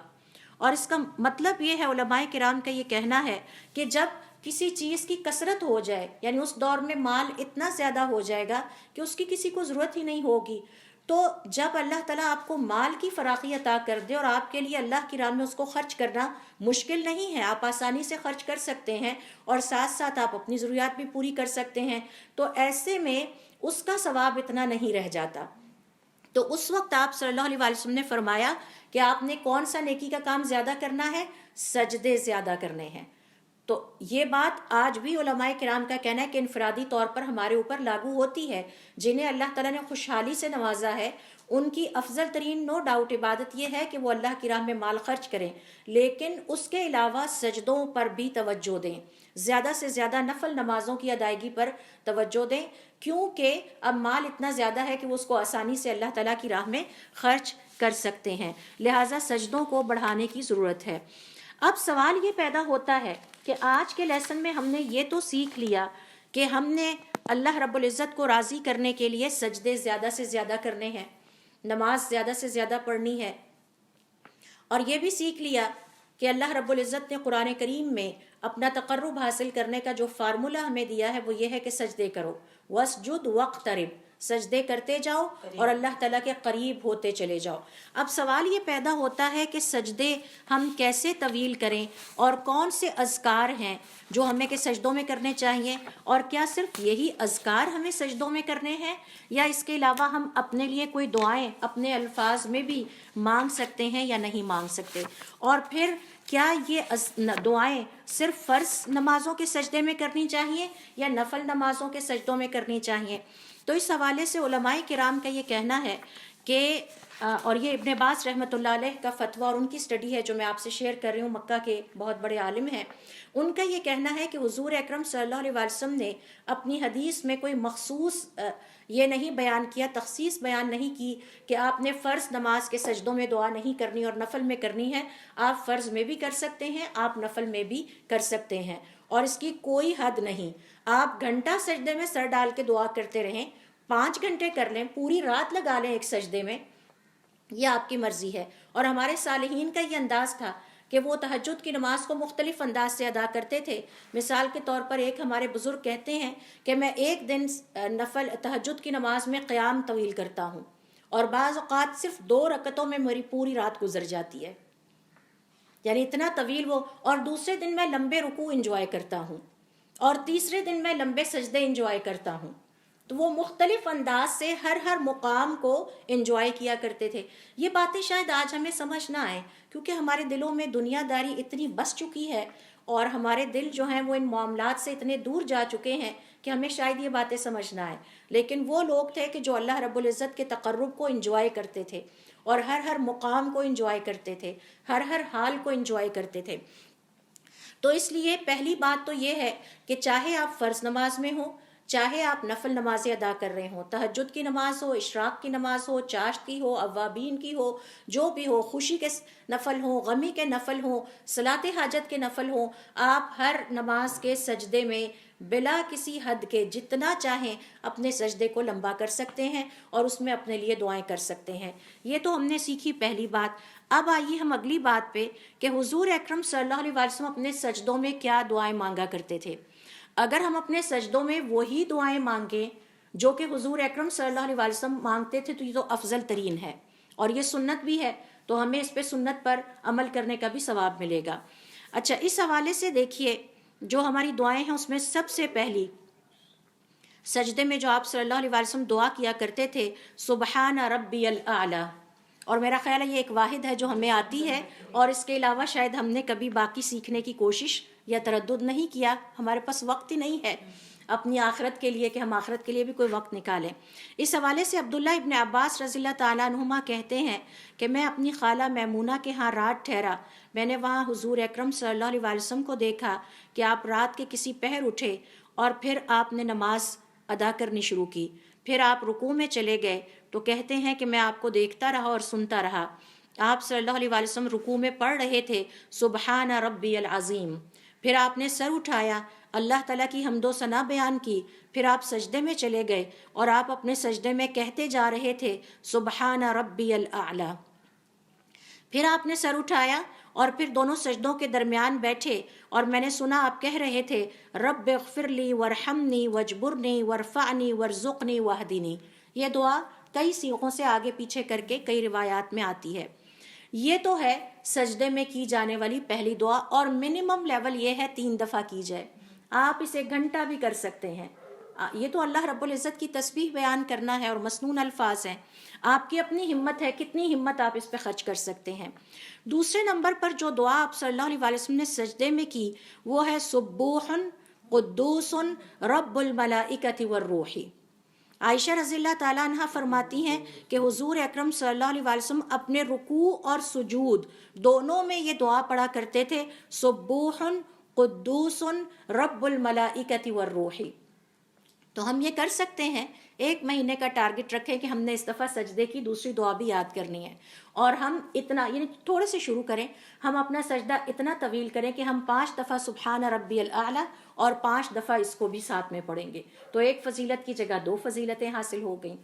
اور اس کا مطلب یہ ہے، علماء کرام کا یہ کہنا ہے کہ جب کسی چیز کی کثرت ہو جائے، یعنی اس دور میں مال اتنا زیادہ ہو جائے گا کہ اس کی کسی کو ضرورت ہی نہیں ہوگی، تو جب اللہ تعالیٰ آپ کو مال کی فراخی عطا کر دے اور آپ کے لیے اللہ کی راہ میں اس کو خرچ کرنا مشکل نہیں ہے، آپ آسانی سے خرچ کر سکتے ہیں اور ساتھ ساتھ آپ اپنی ضروریات بھی پوری کر سکتے ہیں، تو ایسے میں اس کا ثواب اتنا نہیں رہ جاتا. تو اس وقت آپ صلی اللہ علیہ وسلم نے فرمایا کہ آپ نے کون سا نیکی کا کام زیادہ کرنا ہے؟ سجدے زیادہ کرنے ہیں. تو یہ بات آج بھی علماء کرام کا کہنا ہے کہ انفرادی طور پر ہمارے اوپر لاگو ہوتی ہے. جنہیں اللہ تعالیٰ نے خوشحالی سے نوازا ہے ان کی افضل ترین نو ڈاؤٹ عبادت یہ ہے کہ وہ اللہ کی راہ میں مال خرچ کریں، لیکن اس کے علاوہ سجدوں پر بھی توجہ دیں، زیادہ سے زیادہ نفل نمازوں کی ادائیگی پر توجہ دیں، کیونکہ اب مال اتنا زیادہ ہے کہ وہ اس کو آسانی سے اللہ تعالیٰ کی راہ میں خرچ کر سکتے ہیں، لہٰذا سجدوں کو بڑھانے کی ضرورت ہے. اب سوال یہ پیدا ہوتا ہے کہ آج کے لیسن میں ہم نے یہ تو سیکھ لیا کہ ہم نے اللہ رب العزت کو راضی کرنے کے لیے سجدے زیادہ سے زیادہ کرنے ہیں، نماز زیادہ سے زیادہ پڑھنی ہے، اور یہ بھی سیکھ لیا کہ اللہ رب العزت نے قرآن کریم میں اپنا تقرب حاصل کرنے کا جو فارمولہ ہمیں دیا ہے وہ یہ ہے کہ سجدے کرو، واسجد واقترب، سجدے کرتے جاؤ اور اللہ تعالیٰ کے قریب ہوتے چلے جاؤ. اب سوال یہ پیدا ہوتا ہے کہ سجدے ہم کیسے طویل کریں اور کون سے اذکار ہیں جو ہمیں کہ سجدوں میں کرنے چاہیے، اور کیا صرف یہی اذکار ہمیں سجدوں میں کرنے ہیں یا اس کے علاوہ ہم اپنے لیے کوئی دعائیں اپنے الفاظ میں بھی مانگ سکتے ہیں یا نہیں مانگ سکتے، اور پھر کیا یہ دعائیں صرف فرض نمازوں کے سجدے میں کرنی چاہیے یا نفل نمازوں کے سجدوں میں کرنی چاہیے. تو اس حوالے سے علماء کرام کا یہ کہنا ہے کہ اور یہ ابن باز رحمۃ اللہ علیہ کا فتویٰ اور ان کی اسٹڈی ہے جو میں آپ سے شیئر کر رہی ہوں، مکہ کے بہت بڑے عالم ہیں، ان کا یہ کہنا ہے کہ حضور اکرم صلی اللہ علیہ وسلم نے اپنی حدیث میں کوئی مخصوص یہ نہیں بیان کیا، تخصیص بیان نہیں کی کہ آپ نے فرض نماز کے سجدوں میں دعا نہیں کرنی اور نفل میں کرنی ہے. آپ فرض میں بھی کر سکتے ہیں، آپ نفل میں بھی کر سکتے ہیں، اور اس کی کوئی حد نہیں. آپ گھنٹہ سجدے میں سر ڈال کے دعا کرتے رہیں، 5 گھنٹے کر لیں، پوری رات لگا لیں ایک سجدے میں، یہ آپ کی مرضی ہے. اور ہمارے صالحین کا یہ انداز تھا کہ وہ تہجد کی نماز کو مختلف انداز سے ادا کرتے تھے. مثال کے طور پر ایک ہمارے بزرگ کہتے ہیں کہ میں ایک دن نفل تہجد کی نماز میں قیام طویل کرتا ہوں اور بعض اوقات صرف 2 رکعتوں میں میری پوری رات گزر جاتی ہے، یعنی اتنا طویل وہ. اور دوسرے دن میں لمبے رکوع انجوائے کرتا ہوں اور تیسرے دن میں لمبے سجدے انجوائے کرتا ہوں. تو وہ مختلف انداز سے ہر مقام کو انجوائے کیا کرتے تھے. یہ باتیں شاید آج ہمیں سمجھ نہ آئیں کیونکہ ہمارے دلوں میں دنیا داری اتنی بس چکی ہے اور ہمارے دل جو ہیں وہ ان معاملات سے اتنے دور جا چکے ہیں کہ ہمیں شاید یہ باتیں سمجھ نہ آئیں. لیکن وہ لوگ تھے کہ جو اللہ رب العزت کے تقرب کو انجوائے کرتے تھے اور ہر مقام کو انجوائے کرتے تھے، ہر حال کو انجوائے کرتے تھے. تو اس لیے پہلی بات تو یہ ہے کہ چاہے آپ فرض نماز میں ہوں، چاہے آپ نفل نمازیں ادا کر رہے ہوں، تہجد کی نماز ہو، اشراق کی نماز ہو، چاشت کی ہو، اوابین کی ہو، جو بھی ہو، خوشی کے نفل ہوں، غمی کے نفل ہوں، صلاۃ حاجت کے نفل ہوں، آپ ہر نماز کے سجدے میں بلا کسی حد کے جتنا چاہیں اپنے سجدے کو لمبا کر سکتے ہیں اور اس میں اپنے لیے دعائیں کر سکتے ہیں. یہ تو ہم نے سیکھی پہلی بات. اب آئیے ہم اگلی بات پہ کہ حضور اکرم صلی اللہ علیہ وسلم اپنے سجدوں میں کیا دعائیں مانگا کرتے تھے. اگر ہم اپنے سجدوں میں وہی دعائیں مانگیں جو کہ حضور اکرم صلی اللہ علیہ وسلم مانگتے تھے تو یہ تو افضل ترین ہے اور یہ سنت بھی ہے، تو ہمیں اس پہ سنت پر عمل کرنے کا بھی ثواب ملے گا. اچھا، اس حوالے سے دیکھیے جو ہماری دعائیں ہیں اس میں سب سے پہلی سجدے میں جو آپ صلی اللہ علیہ وسلم دعا کیا کرتے تھے سبحان ربی الاعلی، اور میرا خیال ہے یہ ایک واحد ہے جو ہمیں آتی ہے اور اس کے علاوہ شاید ہم نے کبھی باقی سیکھنے کی کوشش یا تردد نہیں کیا، ہمارے پاس وقت ہی نہیں ہے. اپنی آخرت کے لیے کہ ہم آخرت کے لیے بھی کوئی وقت نکالیں۔ اس حوالے سے عبداللہ ابن عباس رضی اللہ تعالیٰ عنہما کہتے ہیں کہ میں اپنی خالہ میمونہ کے ہاں رات ٹھہرا، میں نے وہاں حضور اکرم صلی اللہ علیہ وسلم کو دیکھا کہ آپ رات کے کسی پہر اٹھے اور پھر آپ نے نماز ادا کرنی شروع کی، پھر آپ رکوع میں چلے گئے تو کہتے ہیں کہ میں آپ کو دیکھتا رہا اور سنتا رہا۔ آپ صلی اللہ علیہ وسلم رکوع میں پڑھ رہے تھے سبحان ربی العظیم، پھر آپ نے سر اٹھایا، اللہ تعالیٰ کی حمد و ثنا بیان کی، پھر آپ سجدے میں چلے گئے اور آپ اپنے سجدے میں کہتے جا رہے تھے سبحان ربی الاعلی، پھر آپ نے سر اٹھایا اور پھر دونوں سجدوں کے درمیان بیٹھے اور میں نے سنا آپ کہہ رہے تھے رب اغفر لی ورحمنی واجبرنی وارفعنی وارزقنی واہدنی۔ یہ دعا کئی صیغوں سے آگے پیچھے کر کے کئی روایات میں آتی ہے۔ یہ تو ہے سجدے میں کی جانے والی پہلی دعا، اور منیمم لیول یہ ہے 3 دفعہ کی جائے۔ آپ اسے گھنٹہ بھی کر سکتے ہیں۔ یہ تو اللہ رب العزت کی تسبیح بیان کرنا ہے اور مسنون الفاظ ہیں، آپ کی اپنی ہمت ہے، کتنی ہمت آپ اس پہ خرچ کر سکتے ہیں۔ دوسرے نمبر پر جو دعا آپ صلی اللہ علیہ وسلم نے سجدے میں کی وہ ہے سبوح قدوس رب الملائکۃ والروح۔ عائشہ رضی اللہ تعالیٰ عنہ فرماتی ہیں کہ حضور اکرم صلی اللہ علیہ وسلم اپنے رکوع اور سجود دونوں میں یہ دعا پڑھا کرتے تھے سبوح قدوس رب الملائکۃ والروح۔ تو ہم یہ کر سکتے ہیں، 1 مہینے کا ٹارگٹ رکھیں کہ ہم نے اس دفعہ سجدے کی دوسری دعا بھی یاد کرنی ہے، اور ہم اتنا یعنی تھوڑے سے شروع کریں، ہم اپنا سجدہ اتنا طویل کریں کہ ہم 5 دفعہ سبحان ربی الاعلی اور 5 دفعہ اس کو بھی ساتھ میں پڑھیں گے، تو 1 فضیلت کی جگہ 2 فضیلتیں حاصل ہو گئیں۔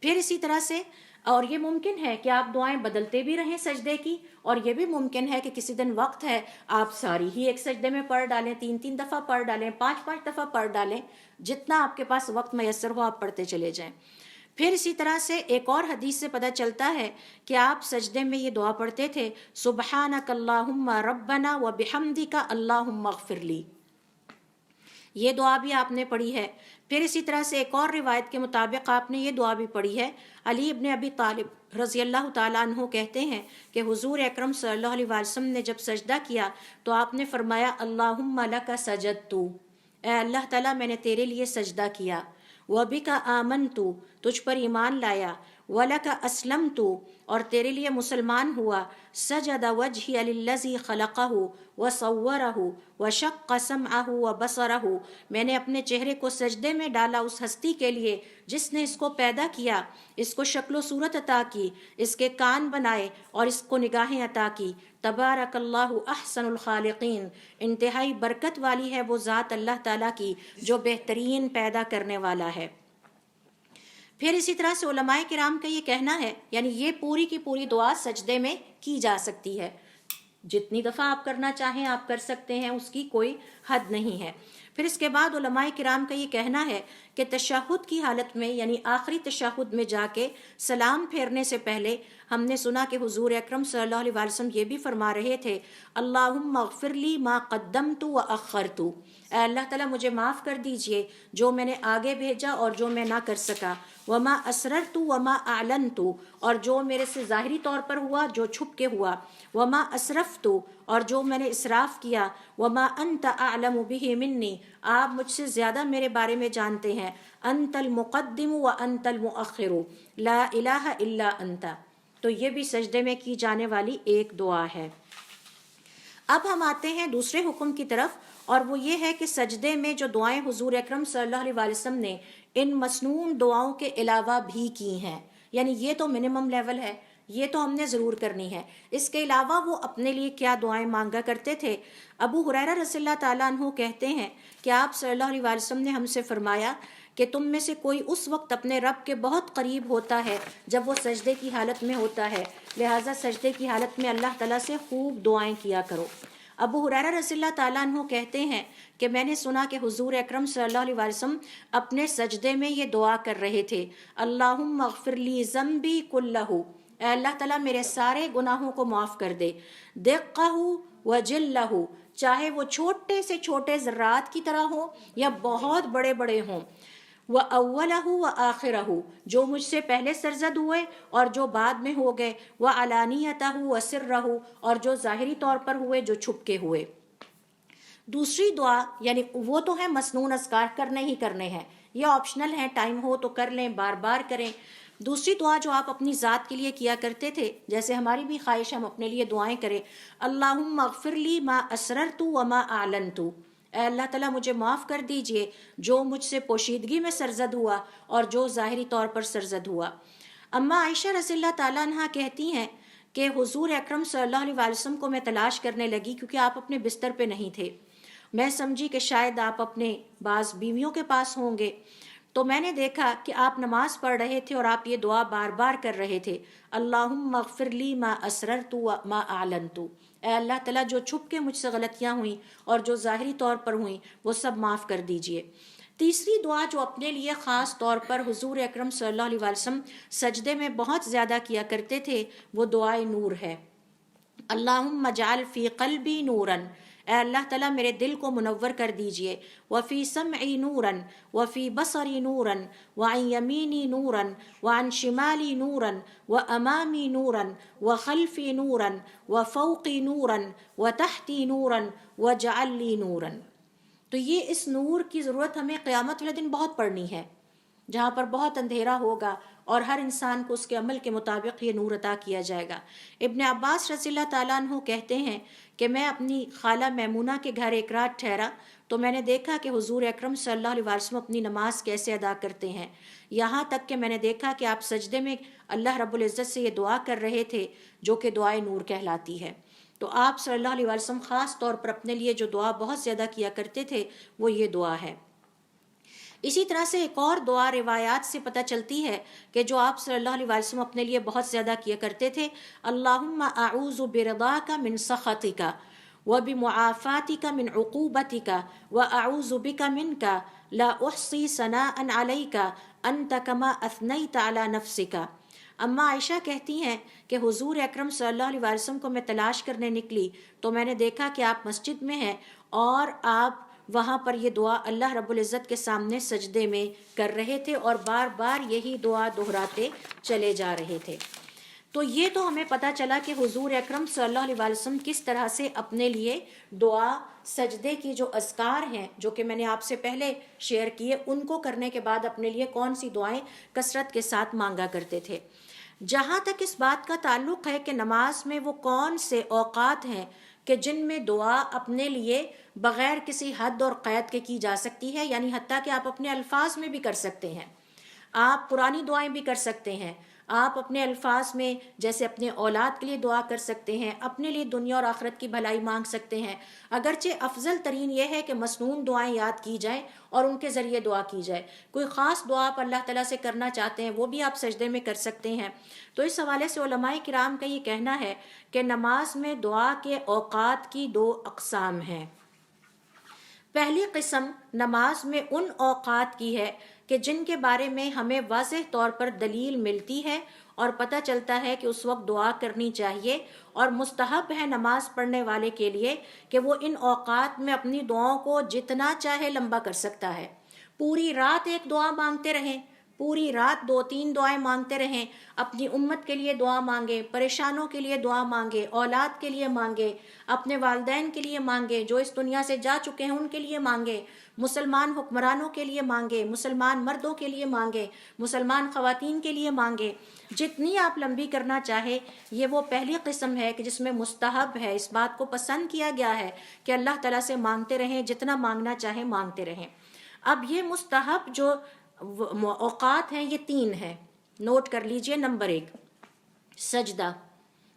پھر اسی طرح سے اور یہ ممکن ہے کہ آپ دعائیں بدلتے بھی رہیں سجدے کی، اور یہ بھی ممکن ہے کہ کسی دن وقت ہے آپ ساری ہی ایک سجدے میں پڑھ ڈالیں، 3 دفعہ پڑھ ڈالیں، 5 دفعہ پڑھ ڈالیں، جتنا آپ کے پاس وقت میسر ہو آپ پڑھتے چلے جائیں۔ پھر اسی طرح سے ایک اور حدیث سے پتہ چلتا ہے کہ آپ سجدے میں یہ دعا پڑھتے تھے سبحانک اللہم ربنا وبحمدک اللہم اغفر لی، یہ دعا بھی آپ نے پڑھی ہے۔ پھر اسی طرح سے ایک اور روایت کے مطابق آپ نے یہ دعا بھی پڑھی ہے۔ علی ابن ابی طالب رضی اللہ تعالیٰ عنہ کہتے ہیں کہ حضور اکرم صلی اللہ علیہ وسلم نے جب سجدہ کیا تو آپ نے فرمایا اللہم لک سجدت، اے اللہ تعالیٰ میں نے تیرے لیے سجدہ کیا، وبک آمنت، تجھ پر ایمان لایا، وَلَكَ أَسْلَمْتُ، اور تیرے لیے مسلمان ہوا، سجد وجہی للذی خلقہ وصورہ وشق سمعہ وبصرہ، میں نے اپنے چہرے کو سجدے میں ڈالا اس ہستی کے لیے جس نے اس کو پیدا کیا، اس کو شکل و صورت عطا کی، اس کے کان بنائے اور اس کو نگاہیں عطا کی، تبارک اللہ احسن الخالقین، انتہائی برکت والی ہے وہ ذات اللہ تعالیٰ کی جو بہترین پیدا کرنے والا ہے۔ پھر اسی طرح سے علماء کرام کا یہ کہنا ہے، یعنی یہ پوری کی پوری دعا سجدے میں کی جا سکتی ہے، جتنی دفعہ آپ کرنا چاہیں آپ کر سکتے ہیں، اس کی کوئی حد نہیں ہے۔ پھر اس کے بعد علماء کرام کا یہ کہنا ہے کہ تشہد کی حالت میں یعنی آخری تشہد میں جا کے سلام پھیرنے سے پہلے ہم نے سنا کہ حضور اکرم صلی اللہ علیہ وسلم یہ بھی فرما رہے تھے اللہم اغفر لی ما قدمت و اخرت، اے اللہ تعالیٰ مجھے معاف کر دیجئے جو میں نے آگے بھیجا اور جو میں نہ کر سکا، وما اسررت وما اعلنت، اور جو میرے سے ظاہری طور پر ہوا جو چھپ کے ہوا، وما اسرفت، اور جو میں نے اسراف کیا، وما انت اعلم بہ منی، آپ مجھ سے زیادہ میرے بارے میں جانتے ہیں، انت المقدم وانت المؤخر لا الہ الا انت۔ تو یہ بھی سجدے میں کی جانے والی ایک دعا ہے۔ اب ہم آتے ہیں دوسرے حکم کی طرف، اور وہ یہ ہے کہ سجدے میں جو دعائیں حضور اکرم صلی اللہ علیہ وسلم نے ان مسنون دعاؤں کے علاوہ بھی کی ہیں، یعنی یہ تو منیمم لیول ہے، یہ تو ہم نے ضرور کرنی ہے، اس کے علاوہ وہ اپنے لیے کیا دعائیں مانگا کرتے تھے۔ ابو ہریرہ رضی اللہ تعالیٰ عنہ کہتے ہیں کہ آپ صلی اللہ علیہ وسلم نے ہم سے فرمایا کہ تم میں سے کوئی اس وقت اپنے رب کے بہت قریب ہوتا ہے جب وہ سجدے کی حالت میں ہوتا ہے، لہٰذا سجدے کی حالت میں اللہ تعالیٰ سے خوب دعائیں کیا کرو۔ ابو ہریرہ رضی اللہ تعالیٰ عنہ کہتے ہیں کہ میں نے سنا کہ حضور اکرم صلی اللہ علیہ وسلم اپنے سجدے میں یہ دعا کر رہے تھے اللہم اغفر لی ذنبی کلہ، اے اللہ تعالیٰ میرے سارے گناہوں کو معاف کر دے، دقہ وجلہ، چاہے وہ چھوٹے سے چھوٹے ذرات کی طرح ہوں یا بہت بڑے بڑے ہوں، وَأَوَّلَهُ وَآخِرَهُ، جو مجھ سے پہلے سرزد ہوئے اور جو بعد میں ہو گئے، وَعَلَانِيَتَهُ وَسِرَّهُ، اور جو ظاہری طور پر ہوئے جو چھپ کے ہوئے۔ دوسری دعا یعنی وہ تو ہے مسنون اذکار کرنے ہی کرنے ہیں، یہ آپشنل ہیں، ٹائم ہو تو کر لیں، بار بار کریں۔ دوسری دعا جو آپ اپنی ذات کے لیے کیا کرتے تھے، جیسے ہماری بھی خواہش ہم اپنے لیے دعائیں کریں، اللہم اغفر لی ما اسررت وما اعلنت، اے اللہ تعالیٰ مجھے معاف کر دیجئے جو مجھ سے پوشیدگی میں سرزد ہوا اور جو ظاہری طور پر سرزد ہوا۔ اما عائشہ رضی اللہ تعالیٰ عنہ کہتی ہیں کہ حضور اکرم صلی اللہ علیہ وسلم کو میں تلاش کرنے لگی کیونکہ آپ اپنے بستر پہ نہیں تھے۔ میں سمجھی کہ شاید آپ اپنے بعض بیویوں کے پاس ہوں گے، تو میں نے دیکھا کہ آپ نماز پڑھ رہے تھے اور آپ یہ دعا بار بار کر رہے تھے، اللہم اغفر لی ما اسررت وما اعلنت، اے اللہ تعالیٰ جو چھپ کے مجھ سے غلطیاں ہوئیں اور جو ظاہری طور پر ہوئیں وہ سب معاف کر دیجئے۔ تیسری دعا جو اپنے لیے خاص طور پر حضور اکرم صلی اللہ علیہ وسلم سجدے میں بہت زیادہ کیا کرتے تھے، وہ دعائے نور ہے۔ اللہم اجعل فی قلبی نوراً، اے اللہ تعالیٰ میرے دل کو منور کر دیجئے، وفی سمعی نوراً وفی بصری نوراً وعن یمینی نوراً وعن شمالی نوراً وامامی نوراً وخلفی نوراً وفوقی نوراً وتحتی نوراً وجعل لی نوراً۔ تو یہ اس نور کی ضرورت ہمیں قیامت والے دن بہت پڑنی ہے، جہاں پر بہت اندھیرا ہوگا اور ہر انسان کو اس کے عمل کے مطابق یہ نور عطا کیا جائے گا۔ ابن عباس رضی اللہ تعالیٰ عنہ کہتے ہیں کہ میں اپنی خالہ میمونہ کے گھر ایک رات ٹھہرا تو میں نے دیکھا کہ حضور اکرم صلی اللہ علیہ وسلم اپنی نماز کیسے ادا کرتے ہیں، یہاں تک کہ میں نے دیکھا کہ آپ سجدے میں اللہ رب العزت سے یہ دعا کر رہے تھے جو کہ دعائے نور کہلاتی ہے۔ تو آپ صلی اللہ علیہ وسلم خاص طور پر اپنے لیے جو دعا بہت زیادہ کیا کرتے تھے وہ یہ دعا ہے۔ اسی طرح سے ایک اور دعا روایات سے پتہ چلتی ہے کہ جو آپ صلی اللہ علیہ وسلم اپنے لیے بہت زیادہ کیا کرتے تھے، اللہم اعوذ برضاک من سخطک وبمعافاتک من عقوبتک واعوذ بک منک لا احصی ثناء علیک انت کما اثنیت علی نفسک۔ اما عائشہ کہتی ہیں کہ حضور اکرم صلی اللہ علیہ وسلم کو میں تلاش کرنے نکلی تو میں نے دیکھا کہ آپ مسجد میں ہیں اور آپ وہاں پر یہ دعا اللہ رب العزت کے سامنے سجدے میں کر رہے تھے اور بار بار یہی دعا دہراتے چلے جا رہے تھے۔ تو یہ تو ہمیں پتہ چلا کہ حضور اکرم صلی اللہ علیہ وسلم کس طرح سے اپنے لیے دعا سجدے کی جو اذکار ہیں جو کہ میں نے آپ سے پہلے شیئر کیے، ان کو کرنے کے بعد اپنے لیے کون سی دعائیں کثرت کے ساتھ مانگا کرتے تھے۔ جہاں تک اس بات کا تعلق ہے کہ نماز میں وہ کون سے اوقات ہیں کہ جن میں دعا اپنے لیے بغیر کسی حد اور قید کے کی جا سکتی ہے، یعنی حتیٰ کہ آپ اپنے الفاظ میں بھی کر سکتے ہیں، آپ قرآنی دعائیں بھی کر سکتے ہیں، آپ اپنے الفاظ میں جیسے اپنے اولاد کے لیے دعا کر سکتے ہیں، اپنے لیے دنیا اور آخرت کی بھلائی مانگ سکتے ہیں۔ اگرچہ افضل ترین یہ ہے کہ مسنون دعائیں یاد کی جائیں اور ان کے ذریعے دعا کی جائے۔ کوئی خاص دعا آپ اللہ تعالیٰ سے کرنا چاہتے ہیں وہ بھی آپ سجدے میں کر سکتے ہیں۔ تو اس حوالے سے علماء کرام کا یہ کہنا ہے کہ نماز میں دعا کے اوقات کی دو اقسام ہیں۔ پہلی قسم نماز میں ان اوقات کی ہے کہ جن کے بارے میں ہمیں واضح طور پر دلیل ملتی ہے اور پتہ چلتا ہے کہ اس وقت دعا کرنی چاہیے، اور مستحب ہے نماز پڑھنے والے کے لیے کہ وہ ان اوقات میں اپنی دعاؤں کو جتنا چاہے لمبا کر سکتا ہے۔ پوری رات ایک دعا مانگتے رہیں، پوری رات 2-3 دعائیں مانگتے رہیں، اپنی امت کے لیے دعا مانگے، پریشانوں کے لیے دعا مانگے، اولاد کے لیے مانگے، اپنے والدین کے لیے مانگے، جو اس دنیا سے جا چکے ہیں ان کے لیے مانگے، مسلمان حکمرانوں کے لیے مانگے، مسلمان مردوں کے لیے مانگے، مسلمان خواتین کے لیے مانگے، جتنی آپ لمبی کرنا چاہے۔ یہ وہ پہلی قسم ہے کہ جس میں مستحب ہے، اس بات کو پسند کیا گیا ہے کہ اللہ تعالیٰ سے مانگتے رہیں، جتنا مانگنا چاہے مانگتے رہیں۔ اب یہ مستحب جو اوقات ہیں یہ 3 ہیں، نوٹ کر لیجئے۔ نمبر 1 سجدہ۔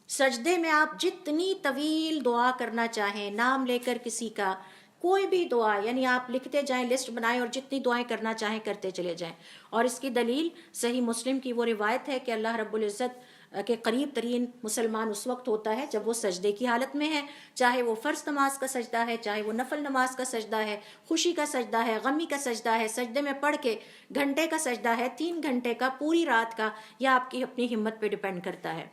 سجدے میں آپ جتنی طویل دعا کرنا چاہیں، نام لے کر کسی کا، کوئی بھی دعا، یعنی آپ لکھتے جائیں، لسٹ بنائیں اور جتنی دعائیں کرنا چاہیں کرتے چلے جائیں۔ اور اس کی دلیل صحیح مسلم کی وہ روایت ہے کہ اللہ رب العزت کے قریب ترین مسلمان اس وقت ہوتا ہے جب وہ سجدے کی حالت میں ہے، چاہے وہ فرض نماز کا سجدہ ہے، چاہے وہ نفل نماز کا سجدہ ہے، خوشی کا سجدہ ہے، غمی کا سجدہ ہے، سجدے میں پڑھ کے گھنٹے کا سجدہ ہے، 3 گھنٹے کا، پوری رات کا، یا آپ کی اپنی ہمت پہ ڈیپینڈ کرتا ہے۔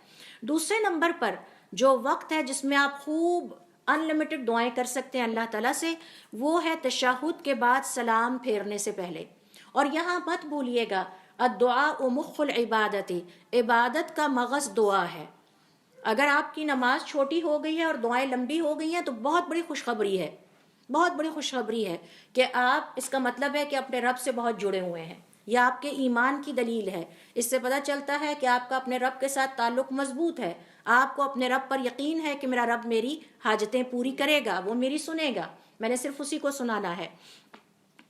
دوسرے نمبر پر جو وقت ہے جس میں آپ خوب انلمیٹڈ دعائیں کر سکتے ہیں اللہ تعالیٰ سے، وہ ہے تشہد کے بعد سلام پھیرنے سے پہلے۔ اور یہاں مت بھولیے گا الدعاء مخ العبادت، عبادت کا مغز دعا ہے۔ اگر آپ کی نماز چھوٹی ہو گئی ہے اور دعائیں لمبی ہو گئی ہیں تو بہت بڑی خوشخبری ہے، بہت بڑی خوشخبری ہے کہ آپ، اس کا مطلب ہے کہ اپنے رب سے بہت جڑے ہوئے ہیں، یہ آپ کے ایمان کی دلیل ہے۔ اس سے پتہ چلتا ہے کہ آپ کا اپنے رب کے ساتھ تعلق مضبوط ہے، آپ کو اپنے رب پر یقین ہے کہ میرا رب میری حاجتیں پوری کرے گا، وہ میری سنے گا، میں نے صرف اسی کو سنانا ہے۔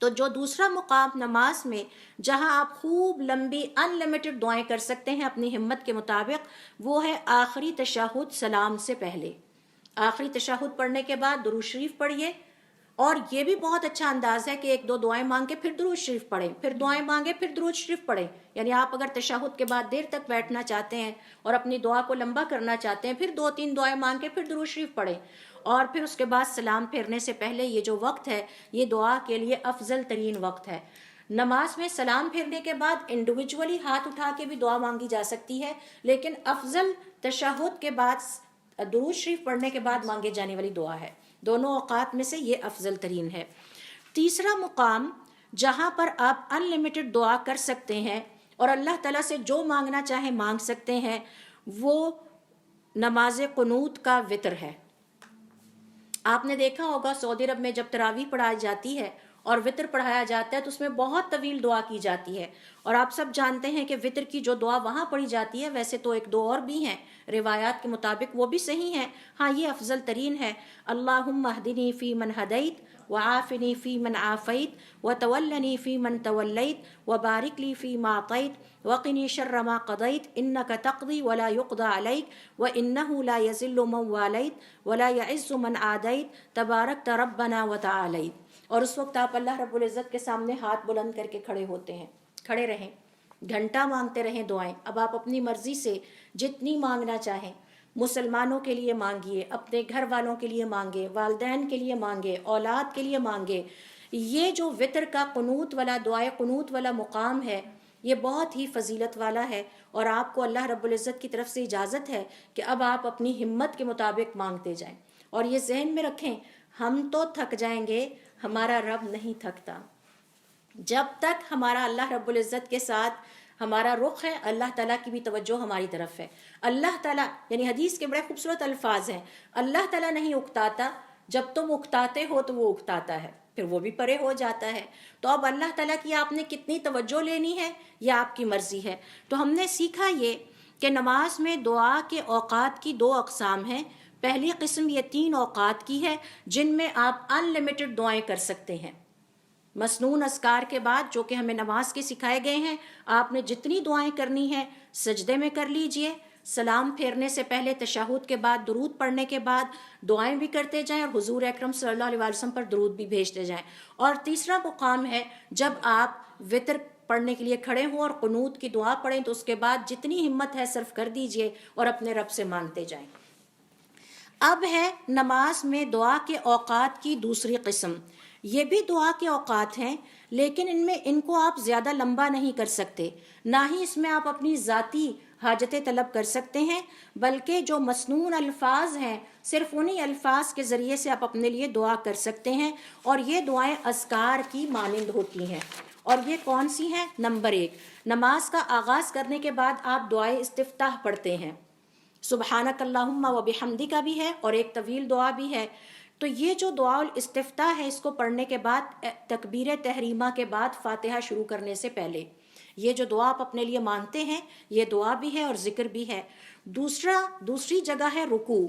تو جو دوسرا مقام نماز میں جہاں آپ خوب لمبی ان لمیٹڈ دعائیں کر سکتے ہیں اپنی ہمت کے مطابق، وہ ہے آخری تشہد، سلام سے پہلے۔ آخری تشہد پڑھنے کے بعد درود شریف پڑھیے، اور یہ بھی بہت اچھا انداز ہے کہ ایک دو دعائیں مانگ کے پھر درود شریف پڑھیں، پھر دعائیں مانگے پھر درود شریف پڑھیں۔ یعنی آپ اگر تشہد کے بعد دیر تک بیٹھنا چاہتے ہیں اور اپنی دعا کو لمبا کرنا چاہتے ہیں، پھر 2-3 دعائیں مانگ کے پھر درود شریف پڑھیں، اور پھر اس کے بعد سلام پھیرنے سے پہلے یہ جو وقت ہے یہ دعا کے لیے افضل ترین وقت ہے۔ نماز میں سلام پھیرنے کے بعد انڈیویجولی ہاتھ اٹھا کے بھی دعا مانگی جا سکتی ہے، لیکن افضل تشہد کے بعد درود شریف پڑھنے کے بعد مانگے جانے والی دعا ہے۔ دونوں اوقات میں سے یہ افضل ترین ہے۔ تیسرا مقام جہاں پر آپ ان لمیٹڈ دعا کر سکتے ہیں اور اللہ تعالیٰ سے جو مانگنا چاہیں مانگ سکتے ہیں، وہ نماز قنوت کا وتر ہے۔ آپ نے دیکھا ہوگا سعودی عرب میں جب تراویح پڑھائی جاتی ہے اور وتر پڑھایا جاتا ہے تو اس میں بہت طویل دعا کی جاتی ہے، اور آپ سب جانتے ہیں کہ وتر کی جو دعا وہاں پڑھی جاتی ہے، ویسے تو ایک دو اور بھی ہیں روایات کے مطابق، وہ بھی صحیح ہیں، ہاں یہ افضل ترین ہے۔ اللہم اہدنی فی من ہدیت وعافنی فی من عافیت وتولنی فی من تولیت وبارک لی فی ما اعطیت وقنی شر ما قضیت انک تقضی ولا یقضى علیک وانہ لا یذل من والیت ولا یعز من عادیت تبارکت ربنا وتعالیت۔ اور اس وقت آپ اللہ رب العزت کے سامنے ہاتھ بلند کر کے کھڑے ہوتے ہیں، کھڑے رہیں، گھنٹہ مانگتے رہیں دعائیں۔ اب آپ اپنی مرضی سے جتنی مانگنا چاہیں، مسلمانوں کے لیے مانگیے، اپنے گھر والوں کے لیے مانگے، والدین کے لیے مانگے، اولاد کے لیے مانگے۔ یہ جو وتر کا قنوت والا، دعائے قنوت والا مقام ہے، یہ بہت ہی فضیلت والا ہے، اور آپ کو اللہ رب العزت کی طرف سے اجازت ہے کہ اب آپ اپنی ہمت کے مطابق مانگتے جائیں۔ اور یہ ذہن میں رکھیں، ہم تو تھک جائیں گے، ہمارا رب نہیں تھکتا۔ جب تک ہمارا اللہ رب العزت کے ساتھ ہمارا رخ ہے، اللہ تعالیٰ کی بھی توجہ ہماری طرف ہے۔ اللہ تعالیٰ، یعنی حدیث کے بڑے خوبصورت الفاظ ہیں، اللہ تعالیٰ نہیں اکتاتا، جب تم اکتاتے ہو تو وہ اکتاتا ہے، پھر وہ بھی پرے ہو جاتا ہے۔ تو اب اللہ تعالیٰ کی آپ نے کتنی توجہ لینی ہے یہ آپ کی مرضی ہے۔ تو ہم نے سیکھا یہ کہ نماز میں دعا کے اوقات کی 2 اقسام ہیں۔ پہلی قسم یہ 3 اوقات کی ہے جن میں آپ ان لمیٹڈ دعائیں کر سکتے ہیں۔ مسنون اذکار کے بعد جو کہ ہمیں نماز کے سکھائے گئے ہیں، آپ نے جتنی دعائیں کرنی ہیں سجدے میں کر لیجئے، سلام پھیرنے سے پہلے تشہد کے بعد درود پڑھنے کے بعد دعائیں بھی کرتے جائیں، اور حضور اکرم صلی اللہ علیہ وسلم پر درود بھی بھیجتے جائیں۔ اور تیسرا مقام ہے جب آپ وتر پڑھنے کے لیے کھڑے ہوں اور قنوت کی دعا پڑھیں تو اس کے بعد جتنی ہمت ہے صرف کر دیجئے اور اپنے رب سے مانگتے جائیں۔ اب ہے نماز میں دعا کے اوقات کی دوسری قسم۔ یہ بھی دعا کے اوقات ہیں، لیکن ان کو آپ زیادہ لمبا نہیں کر سکتے، نہ ہی اس میں آپ اپنی ذاتی حاجتیں طلب کر سکتے ہیں، بلکہ جو مسنون الفاظ ہیں صرف انہی الفاظ کے ذریعے سے آپ اپنے لیے دعا کر سکتے ہیں، اور یہ دعائیں اذکار کی مانند ہوتی ہیں۔ اور یہ کون سی ہیں؟ نمبر 1، نماز کا آغاز کرنے کے بعد آپ دعائے استفتاح پڑھتے ہیں، سبحانک اللہم و بحمدک بھی ہے اور ایک طویل دعا بھی ہے۔ تو یہ جو دعا الاستفتاح ہے، اس کو پڑھنے کے بعد تکبیر تحریمہ کے بعد فاتحہ شروع کرنے سے پہلے یہ جو دعا آپ اپنے لیے مانگتے ہیں، یہ دعا بھی ہے اور ذکر بھی ہے۔ دوسری جگہ ہے رکوع۔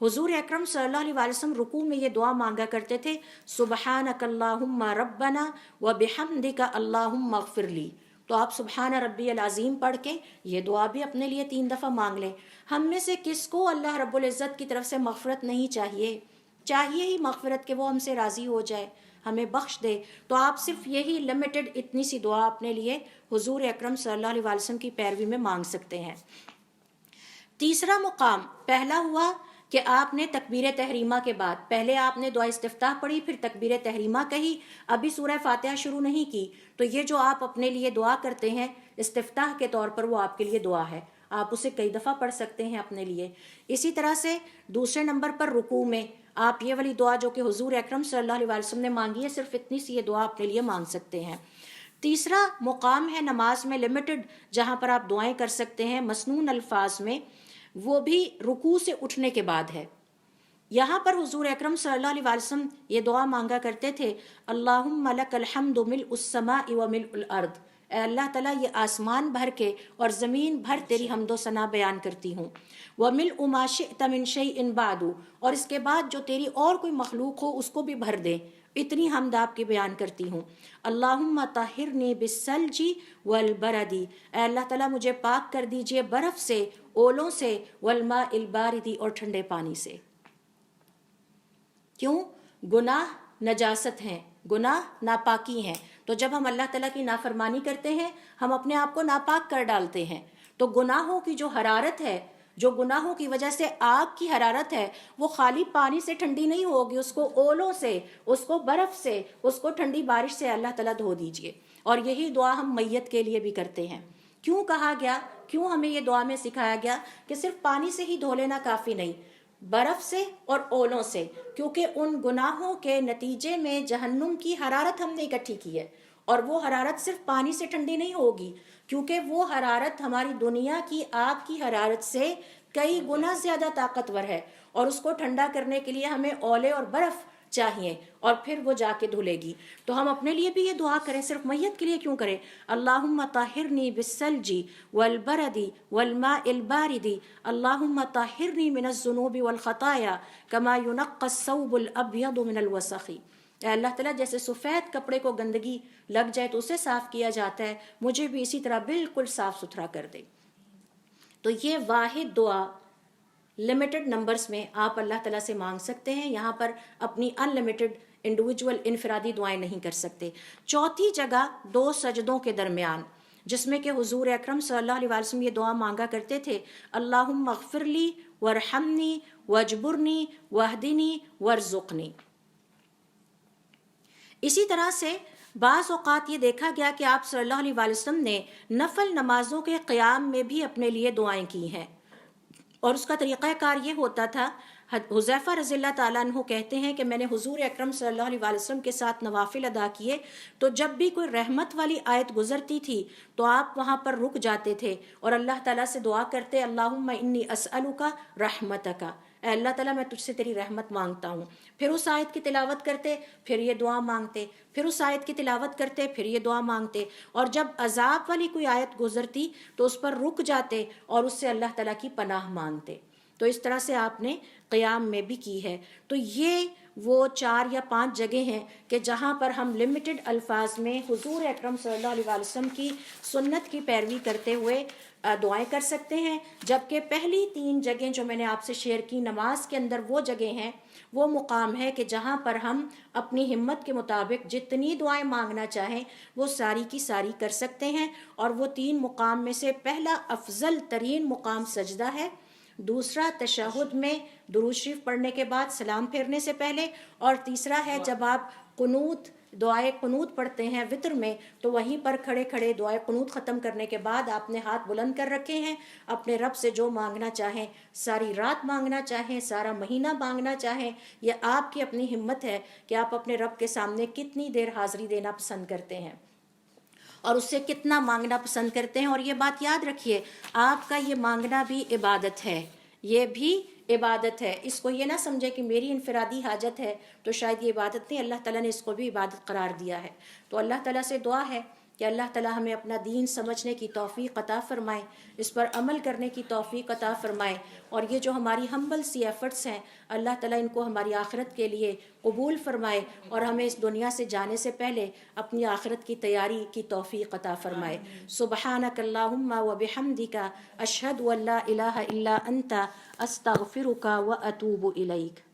حضور اکرم صلی اللہ علیہ وسلم رکوع میں یہ دعا مانگا کرتے تھے، سبحانک اللہم ربنا و بحمدک اللہم اغفر لی۔ تو آپ سبحان ربی العظیم پڑھ کے یہ دعا بھی اپنے لیے 3 دفعہ مانگ لیں۔ ہم میں سے کس کو اللہ رب العزت کی طرف سے مغفرت نہیں چاہیے؟ چاہیے ہی مغفرت کہ وہ ہم سے راضی ہو جائے، ہمیں بخش دے۔ تو آپ صرف یہی لمیٹڈ اتنی سی دعا اپنے لیے حضور اکرم صلی اللہ علیہ وسلم کی پیروی میں مانگ سکتے ہیں۔ تیسرا مقام، پہلا ہوا کہ آپ نے تکبیر تحریمہ کے بعد پہلے آپ نے دعا استفتاح پڑھی، پھر تکبیر تحریمہ کہی، ابھی سورہ فاتحہ شروع نہیں کی، تو یہ جو آپ اپنے لیے دعا کرتے ہیں استفتاح کے طور پر، وہ آپ کے لیے دعا ہے، آپ اسے کئی دفعہ پڑھ سکتے ہیں اپنے لیے۔ اسی طرح سے دوسرے نمبر پر رکوع میں آپ یہ والی دعا جو کہ حضور اکرم صلی اللہ علیہ وسلم نے مانگی ہے، صرف اتنی سی یہ دعا اپنے لیے مانگ سکتے ہیں۔ تیسرا مقام ہے نماز میں لمیٹڈ، جہاں پر آپ دعائیں کر سکتے ہیں مسنون الفاظ میں، وہ بھی رکوع سے اٹھنے کے بعد ہے۔ یہاں پر حضور اکرم صلی اللہ علیہ وسلم یہ دعا مانگا کرتے تھے، اللہم لک الحمد ملء السماء و ملء الارض، اے اللہ تعالیٰ یہ آسمان بھر کے اور زمین بھر تیری حمد و ثنا بیان کرتی ہوں، وملء ما شئت من شیء بعد، اور اس کے بعد جو تیری اور کوئی مخلوق ہو اس کو بھی بھر دے، اتنی حمد آپ کی بیان کرتی ہوں۔ اللہم طہرنی بالثلج والبرد، اے اللہ تعالیٰ مجھے پاک کر دیجئے برف سے، اولوں سے، والماء البارد، اور ٹھنڈے پانی سے۔ کیوں؟ گناہ نجاست ہیں، گناہ ناپاکی ہیں، تو جب ہم اللہ تعالیٰ کی نافرمانی کرتے ہیں ہم اپنے آپ کو ناپاک کر ڈالتے ہیں۔ تو گناہوں کی جو حرارت ہے، جو گناہوں کی وجہ سے آگ کی حرارت ہے، وہ خالی پانی سے ٹھنڈی نہیں ہوگی، اس کو اولوں سے، اس کو برف سے، اس کو ٹھنڈی بارش سے اللہ تعالیٰ دھو دیجئے۔ اور یہی دعا ہم میت کے لیے بھی کرتے ہیں۔ کیوں کہا گیا، کیوں ہمیں یہ دعا میں سکھایا گیا کہ صرف پانی سے ہی دھو لینا کافی نہیں، برف سے اور اولوں سے، کیونکہ ان گناہوں کے نتیجے میں جہنم کی حرارت ہم نے اکٹھی کی ہے، اور وہ حرارت صرف پانی سے ٹھنڈی نہیں ہوگی، کیونکہ وہ حرارت ہماری دنیا کی آگ کی حرارت سے کئی گنا زیادہ طاقتور ہے، اور اس کو ٹھنڈا کرنے کے لیے ہمیں اولے اور برف چاہیے، اور پھر وہ جا کے دھلے گی۔ تو ہم اپنے لیے بھی یہ دعا کریں، صرف میت کے لیے کیوں کریں؟ اللہم طہرنی بالثلج والبرد والماء البارد، اللہم طہرنی من الذنوب والخطایا کما ینقی الثوب الابیض من الوسخ، اے اللہ تعالیٰ جیسے سفید کپڑے کو گندگی لگ جائے تو اسے صاف کیا جاتا ہے، مجھے بھی اسی طرح بالکل صاف ستھرا کر دے۔ تو یہ واحد دعا لمیٹڈ نمبرز میں آپ اللہ تعالیٰ سے مانگ سکتے ہیں، یہاں پر اپنی ان لمیٹڈ انڈیویجول انفرادی دعائیں نہیں کر سکتے۔ چوتھی جگہ 2 سجدوں کے درمیان، جس میں کہ حضور اکرم صلی اللہ علیہ وسلم یہ دعا مانگا کرتے تھے، اللہم اغفر لی وارحمنی واجبرنی واہدنی وارزقنی۔ اسی طرح سے بعض اوقات یہ دیکھا گیا کہ آپ صلی اللہ علیہ وسلم نے نفل نمازوں کے قیام میں بھی اپنے لیے دعائیں کی ہیں، اور اس کا طریقہ کار یہ ہوتا تھا، حذیفہ رضی اللہ تعالیٰ عنہ کہتے ہیں کہ میں نے حضور اکرم صلی اللہ علیہ وسلم کے ساتھ نوافل ادا کیے، تو جب بھی کوئی رحمت والی آیت گزرتی تھی تو آپ وہاں پر رک جاتے تھے اور اللہ تعالیٰ سے دعا کرتے، اللہم انی اسألک رحمتک، اے اللہ تعالیٰ میں تجھ سے تیری رحمت مانگتا ہوں۔ پھر اس آیت کی تلاوت کرتے، پھر یہ دعا مانگتے، پھر اس آیت کی تلاوت کرتے، پھر یہ دعا مانگتے، اور جب عذاب والی کوئی آیت گزرتی تو اس پر رک جاتے اور اس سے اللہ تعالیٰ کی پناہ مانگتے۔ تو اس طرح سے آپ نے قیام میں بھی کی ہے۔ تو یہ وہ 4 یا 5 جگہیں ہیں کہ جہاں پر ہم لمیٹڈ الفاظ میں حضور اکرم صلی اللہ علیہ وسلم کی سنت کی پیروی کرتے ہوئے دعائیں کر سکتے ہیں، جبکہ پہلی 3 جگہیں جو میں نے آپ سے شیئر کی نماز کے اندر، وہ جگہیں ہیں، وہ مقام ہے کہ جہاں پر ہم اپنی ہمت کے مطابق جتنی دعائیں مانگنا چاہیں وہ ساری کی ساری کر سکتے ہیں۔ اور وہ 3 مقام میں سے پہلا افضل ترین مقام سجدہ ہے، دوسرا تشہد میں درود شریف پڑھنے کے بعد سلام پھیرنے سے پہلے، اور تیسرا ہے جب آپ قنوت، دعائے قنوت پڑھتے ہیں وطر میں، تو وہیں پر کھڑے کھڑے دعائے قنوت ختم کرنے کے بعد آپ نے ہاتھ بلند کر رکھے ہیں، اپنے رب سے جو مانگنا چاہیں، ساری رات مانگنا چاہیں، سارا مہینہ مانگنا چاہیں، یہ آپ کی اپنی ہمت ہے کہ آپ اپنے رب کے سامنے کتنی دیر حاضری دینا پسند کرتے ہیں اور اس سے کتنا مانگنا پسند کرتے ہیں۔ اور یہ بات یاد رکھیے، آپ کا یہ مانگنا بھی عبادت ہے، یہ بھی عبادت ہے۔ اس کو یہ نہ سمجھے کہ میری انفرادی حاجت ہے تو شاید یہ عبادت نہیں، اللہ تعالیٰ نے اس کو بھی عبادت قرار دیا ہے۔ تو اللہ تعالیٰ سے دعا ہے کہ اللہ تعالیٰ ہمیں اپنا دین سمجھنے کی توفیق عطا فرمائے، اس پر عمل کرنے کی توفیق عطا فرمائے، اور یہ جو ہماری ہمبل سی ایفرٹس ہیں اللہ تعالیٰ ان کو ہماری آخرت کے لیے قبول فرمائے، اور ہمیں اس دنیا سے جانے سے پہلے اپنی آخرت کی تیاری کی توفیق عطا فرمائے۔ سبحانک اللہم و بحمدک، اشہد ان لا الہ الا انت، استغفرک و اتوب الیک۔